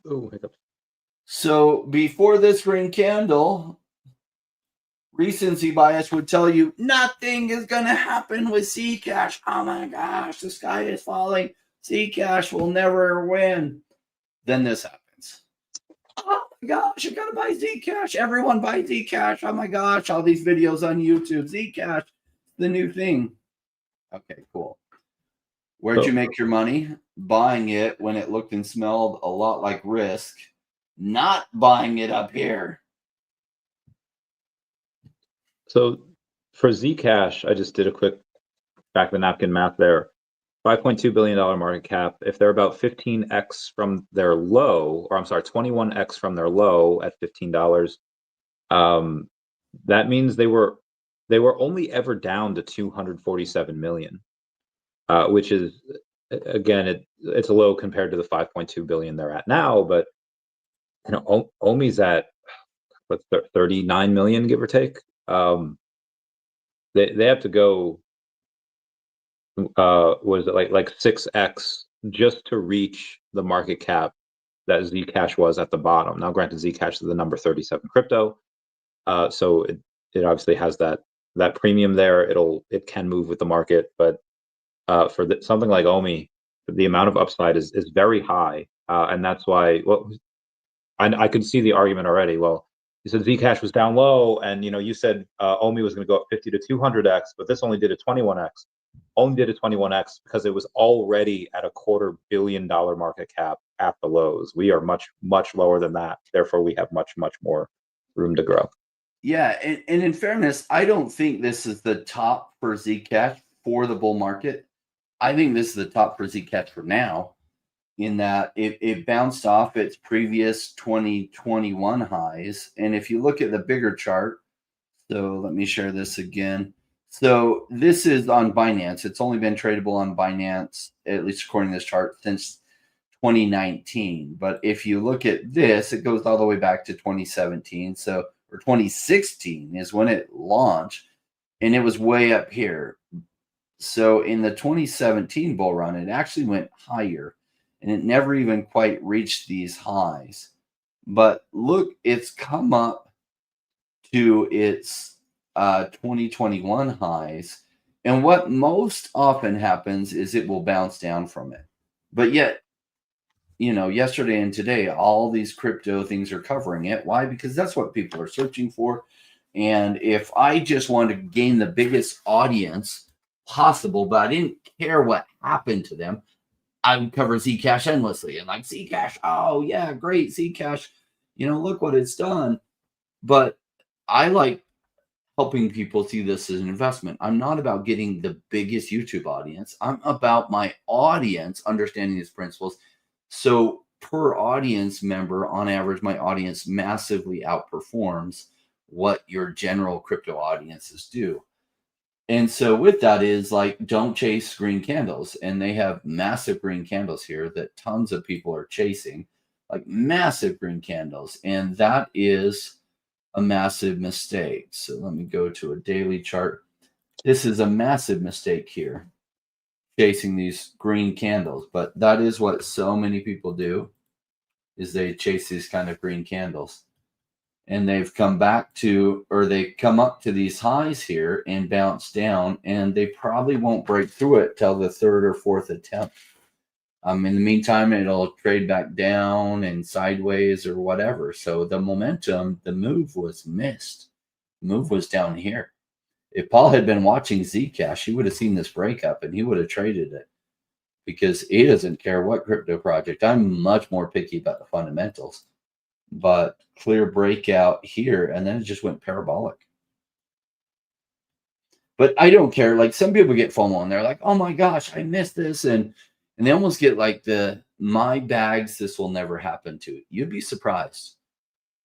Oh, hiccups. So before this green candle, recency bias would tell you nothing is going to happen with Zcash. Oh my gosh, the sky is falling. Zcash will never win. Then this happens. Oh my gosh, you got to buy Zcash. Everyone buy Zcash. Oh my gosh, all these videos on YouTube. Zcash, the new thing. Okay, cool. Where'd you make your money? Buying it when it looked and smelled a lot like Risk, not buying it up here. So for Zcash, I just did a quick back of the napkin math there. $5.2 billion market cap. If they're about 15x from their low, or I'm sorry, 21x from their low at $15, that means they were only ever down to 247 million, which is, again, it's a low compared to the 5.2 billion they're at now. But you know, Omi's at what's 39 million, give or take. They have to go. Was it like 6x just to reach the market cap that Zcash was at the bottom? Now, granted, Zcash is the number 37 crypto, so it obviously has that premium there. It can move with the market, but for something like Omi, the amount of upside is very high, and that's why. Well, I could see the argument already. Well, you said Zcash was down low, and you said Omi was going to go up 50 to 200x, but this only did a 21x. Only did a 21x because it was already at a $250 million market cap at the lows. We are much, much lower than that. Therefore, we have much, much more room to grow. Yeah, and in fairness, I don't think this is the top for Zcash for the bull market. I think this is the top for Zcash for now, in that it bounced off its previous 2021 highs. And if you look at the bigger chart, so let me share this again. So this is on Binance. It's only been tradable on Binance, at least according to this chart, since 2019. But if you look at this, it goes all the way back to 2017. So, or 2016 is when it launched, and it was way up here. So in the 2017 bull run, it actually went higher, and it never even quite reached these highs. But look, it's come up to its 2021 highs. And what most often happens is it will bounce down from it. But yet, yesterday and today, all these crypto things are covering it. Why? Because that's what people are searching for. And if I just want to gain the biggest audience possible, but I didn't care what happened to them, I would cover Zcash endlessly. And like, Zcash, oh yeah, great, Zcash, look what it's done. But I like helping people see this as an investment. I'm not about getting the biggest YouTube audience. I'm about my audience understanding these principles. So per audience member, on average, my audience massively outperforms what your general crypto audiences do. And so with that is like, don't chase green candles. And they have massive green candles here that tons of people are chasing, like massive green candles. And that is a massive mistake. So let me go to a daily chart. This is a massive mistake here, chasing these green candles. But that is what so many people do, is they chase these kind of green candles. And they've come back to, or they come up to these highs here and bounce down, and they probably won't break through it till the third or fourth attempt. In the meantime, it'll trade back down and sideways or whatever. So the momentum, the move was missed. The move was down here. If Paul had been watching Zcash, he would have seen this breakup and he would have traded it, because he doesn't care what crypto project. I'm much more picky about the fundamentals. But clear breakout here, and then it just went parabolic. But I don't care. Like, some people get FOMO and they're like, oh my gosh, I missed this. And they almost get like my bags, this will never happen to. You'd be surprised.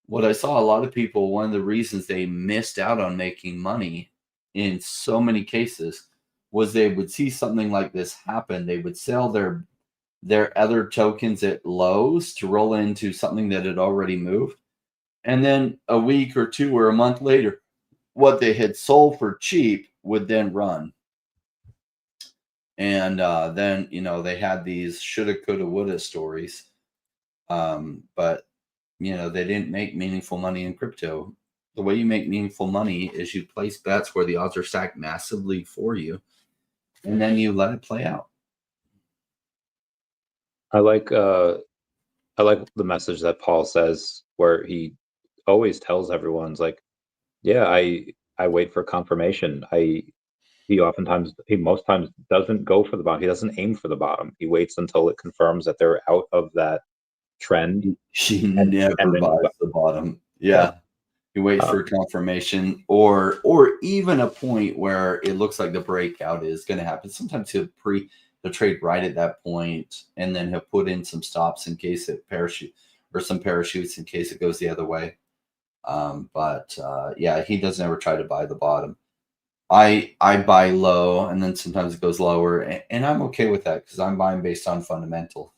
What I saw a lot of people, one of the reasons they missed out on making money in so many cases was they would see something like this happen. They would sell their other tokens at lows to roll into something that had already moved. And then a week or two or a month later, what they had sold for cheap would then run. And then, they had these shoulda, coulda, woulda stories. But, they didn't make meaningful money in crypto. The way you make meaningful money is you place bets where the odds are stacked massively for you, and then you let it play out. I like the message that Paul says, where he always tells everyone's like, yeah, I wait for confirmation. He most times doesn't go for the bottom. He doesn't aim for the bottom. He waits until it confirms that they're out of that trend. She And never then buys the bottom. yeah. Yeah. You wait for confirmation or even a point where it looks like the breakout is going to happen. Sometimes he'll the trade right at that point, and then he'll put in some stops in case it some parachutes in case it goes the other way. But yeah, he doesn't ever try to buy the bottom. I buy low, and then sometimes it goes lower, and I'm okay with that because I'm buying based on fundamental.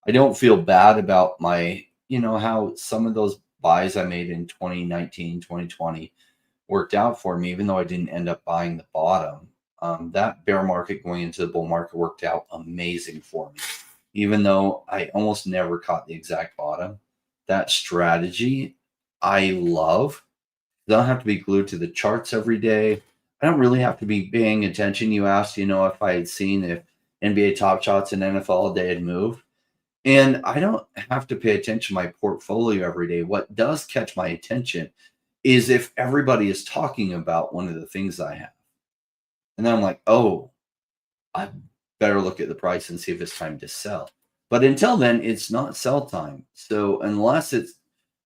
I don't feel bad about my, how some of those buys I made in 2019, 2020 worked out for me, even though I didn't end up buying the bottom. That bear market going into the bull market worked out amazing for me, even though I almost never caught the exact bottom. That strategy I love. I don't have to be glued to the charts every day. I don't really have to be paying attention. You asked, if I had seen if NBA Top Shots and NFL Day had moved. And I don't have to pay attention to my portfolio every day. What does catch my attention is if everybody is talking about one of the things I have. And then I'm like, oh, I better look at the price and see if it's time to sell. But until then, it's not sell time. So unless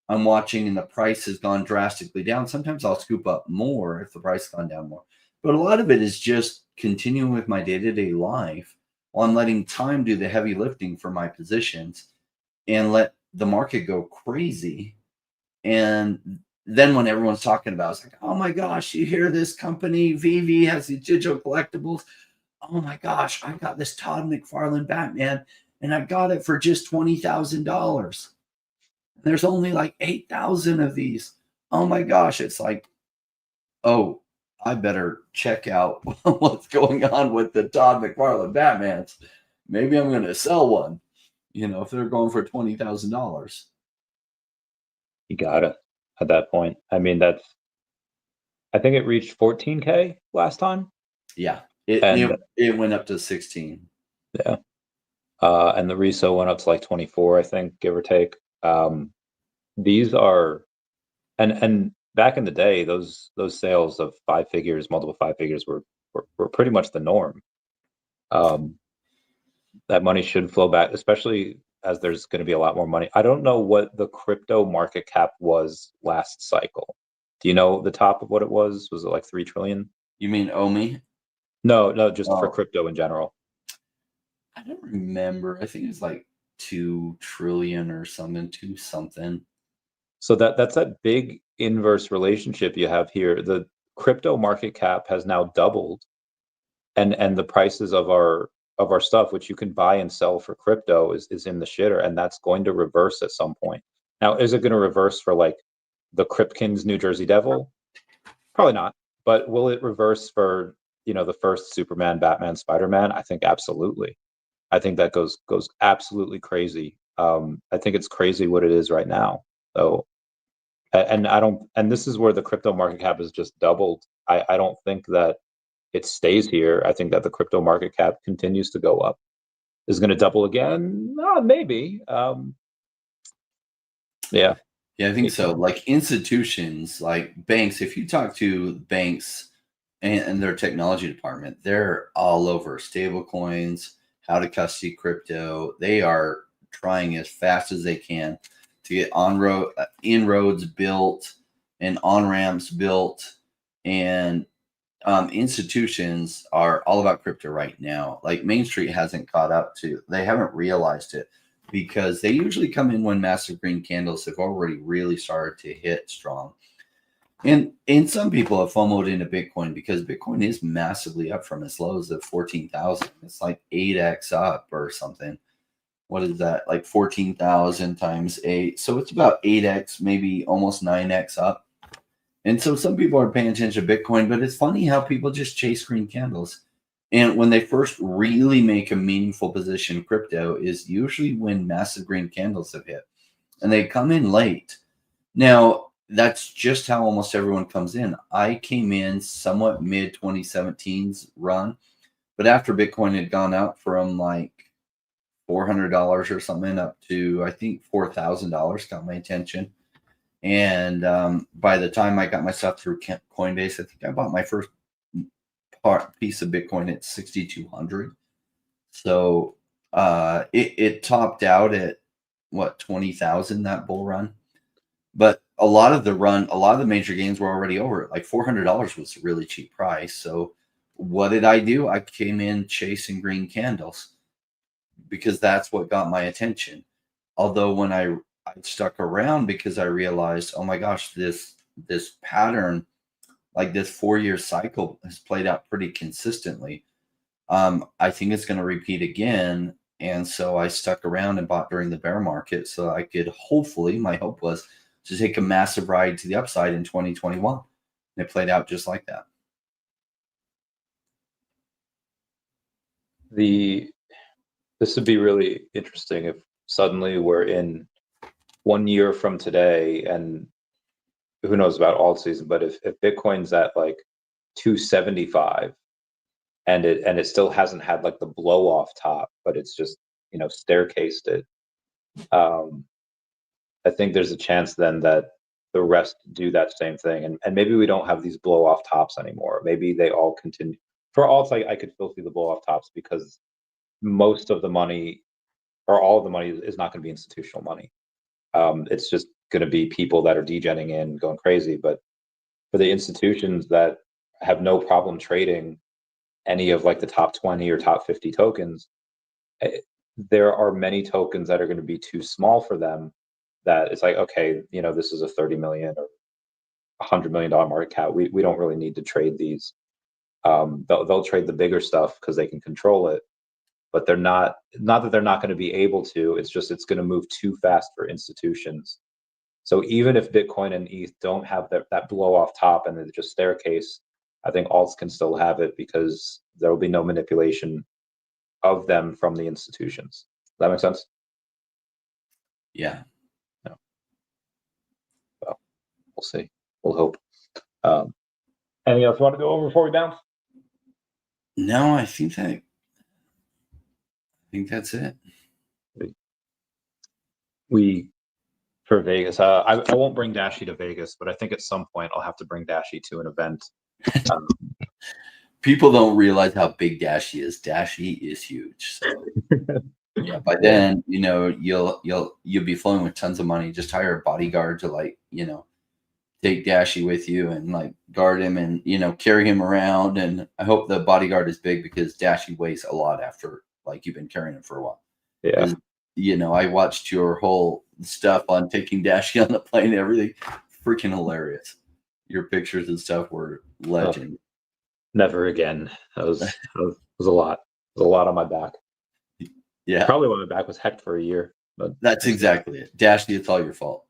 I'm watching and the price has gone drastically down, sometimes I'll scoop up more if the price has gone down more. But a lot of it is just continuing with my day-to-day life while I'm letting time do the heavy lifting for my positions and let the market go crazy. And then when everyone's talking about it, it's like, oh my gosh, you hear this company, VV has these digital collectibles. Oh my gosh, I got this Todd McFarlane Batman and I got it for just $20,000. There's only like 8,000 of these. Oh my gosh, it's like, oh, I better check out what's going on with the Todd McFarlane Batmans. Maybe I'm going to sell one, if they're going for $20,000. You got it at that point. I mean, I think it reached 14K last time. Yeah, it went up to 16. Yeah. And the reso went up to like 24, I think, give or take. These are, and back in the day, those sales of multiple five figures were pretty much the norm. That money should flow back, especially as there's going to be a lot more money. I don't know what the crypto market cap was last cycle. Do you know the top of what it was? Was it like 3 trillion? You mean OMI? No, just for crypto in general. I don't remember. I think it was like 2 trillion or something, 2 something. So that's that big inverse relationship you have here. The crypto market cap has now doubled, and the prices of our stuff, which you can buy and sell for crypto, is in the shitter, and that's going to reverse at some point. Now, is it going to reverse for like the Kripken's New Jersey Devil? Probably not. But will it reverse for the first Superman, Batman, Spider-Man? I think absolutely. I think that goes absolutely crazy. I think it's crazy what it is right now. So, and this is where the crypto market cap has just doubled. I don't think that it stays here. I think that the crypto market cap continues to go up. Is it going to double again? Maybe. Yeah. Yeah, I think so. Like institutions, like banks, if you talk to banks and their technology department, they're all over stable coins, how to custody crypto. They are trying as fast as they can to get inroads built and on-ramps built. And institutions are all about crypto right now. Like Main Street hasn't caught up to, they haven't realized it because they usually come in when massive green candles have already really started to hit strong. And some people have FOMO'd into Bitcoin because Bitcoin is massively up from its lows of 14,000. It's like 8x up or something. What is that? Like 14,000 times 8. So it's about 8x, maybe almost 9x up. And so some people are paying attention to Bitcoin, but it's funny how people just chase green candles. And when they first really make a meaningful position in crypto is usually when massive green candles have hit, and they come in late. Now, that's just how almost everyone comes in. I came in somewhat mid 2017's run, but after Bitcoin had gone up from like $400 or something up to I think $4,000 got my attention. And by the time I got my stuff through Coinbase, I think I bought my first piece of Bitcoin at 6,200. So it topped out at what 20,000 that bull run. But a lot of the major gains were already over it. Like $400 was a really cheap price. So what did I do? I came in chasing green candles because that's what got my attention. Although when I stuck around because I realized, oh my gosh, this pattern, like this 4-year cycle, has played out pretty consistently. I think it's going to repeat again. And so I stuck around and bought during the bear market so I could hopefully, my hope was to take a massive ride to the upside in 2021. And it played out just like that. This would be really interesting if suddenly we're in 1 year from today, and who knows about alt season, but if Bitcoin's at like 275 and it still hasn't had like the blow off top, but it's just, staircased it. I think there's a chance then that the rest do that same thing. And maybe we don't have these blow off tops anymore. Maybe they all continue. For alts, I could still see the blow off tops because most of the money or all of the money is not going to be institutional money. It's just going to be people that are degenning in, going crazy. But for the institutions that have no problem trading any of like the top 20 or top 50 tokens, there are many tokens that are going to be too small for them, that it's like, okay, this is a 30 million or $100 million market cap. We don't really need to trade these. They'll trade the bigger stuff because they can control it, but they're not that they're not going to be able to. It's just it's going to move too fast for institutions. So even if Bitcoin and ETH don't have that blow off top and they just staircase, I think alts can still have it because there will be no manipulation of them from the institutions. Does that make sense? Yeah. No. Well, we'll see. We'll hope. Anything else you want to go over before we bounce? No, I think that's it. We for Vegas. I won't bring Dashy to Vegas, but I think at some point I'll have to bring Dashy to an event. People don't realize how big Dashy is. Dashy is huge. So yeah, by then, you'll be flowing with tons of money. Just hire a bodyguard to take Dashy with you and like guard him and carry him around. And I hope the bodyguard is big because Dashy weighs a lot after like you've been carrying him for a while. Yeah. I watched your whole stuff on taking Dashy on the plane and everything. Freaking hilarious. Your pictures and stuff were legend. Never again. That was a lot. It was a lot on my back. Yeah. Probably when my back was hecked for a year. But that's exactly it. Dashy, it's all your fault.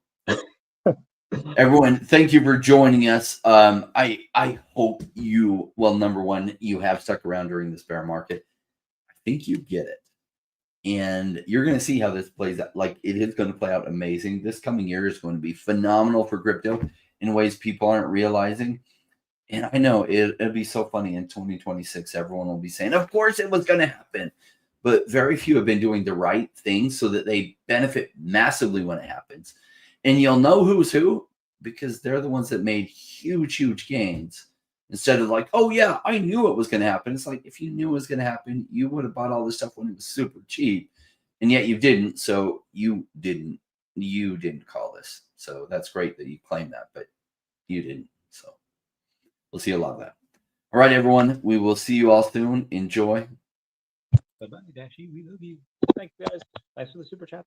Everyone, thank you for joining us. I hope number one, you have stuck around during this bear market. I think you get it. And you're going to see how this plays out. Like, it is going to play out amazing. This coming year is going to be phenomenal for crypto in ways people aren't realizing. And I know it'll be so funny in 2026. Everyone will be saying, of course it was going to happen. But very few have been doing the right things so that they benefit massively when it happens. And you'll know who's who because they're the ones that made huge, huge gains. Instead of like, oh yeah, I knew it was going to happen. It's like, if you knew it was going to happen, you would have bought all this stuff when it was super cheap, and yet you didn't. So you didn't call this. So that's great that you claim that, but you didn't. So we'll see a lot of that. All right, everyone. We will see you all soon. Enjoy. Bye-bye, Dashy. We love you. Thanks, guys. Thanks for the super chat.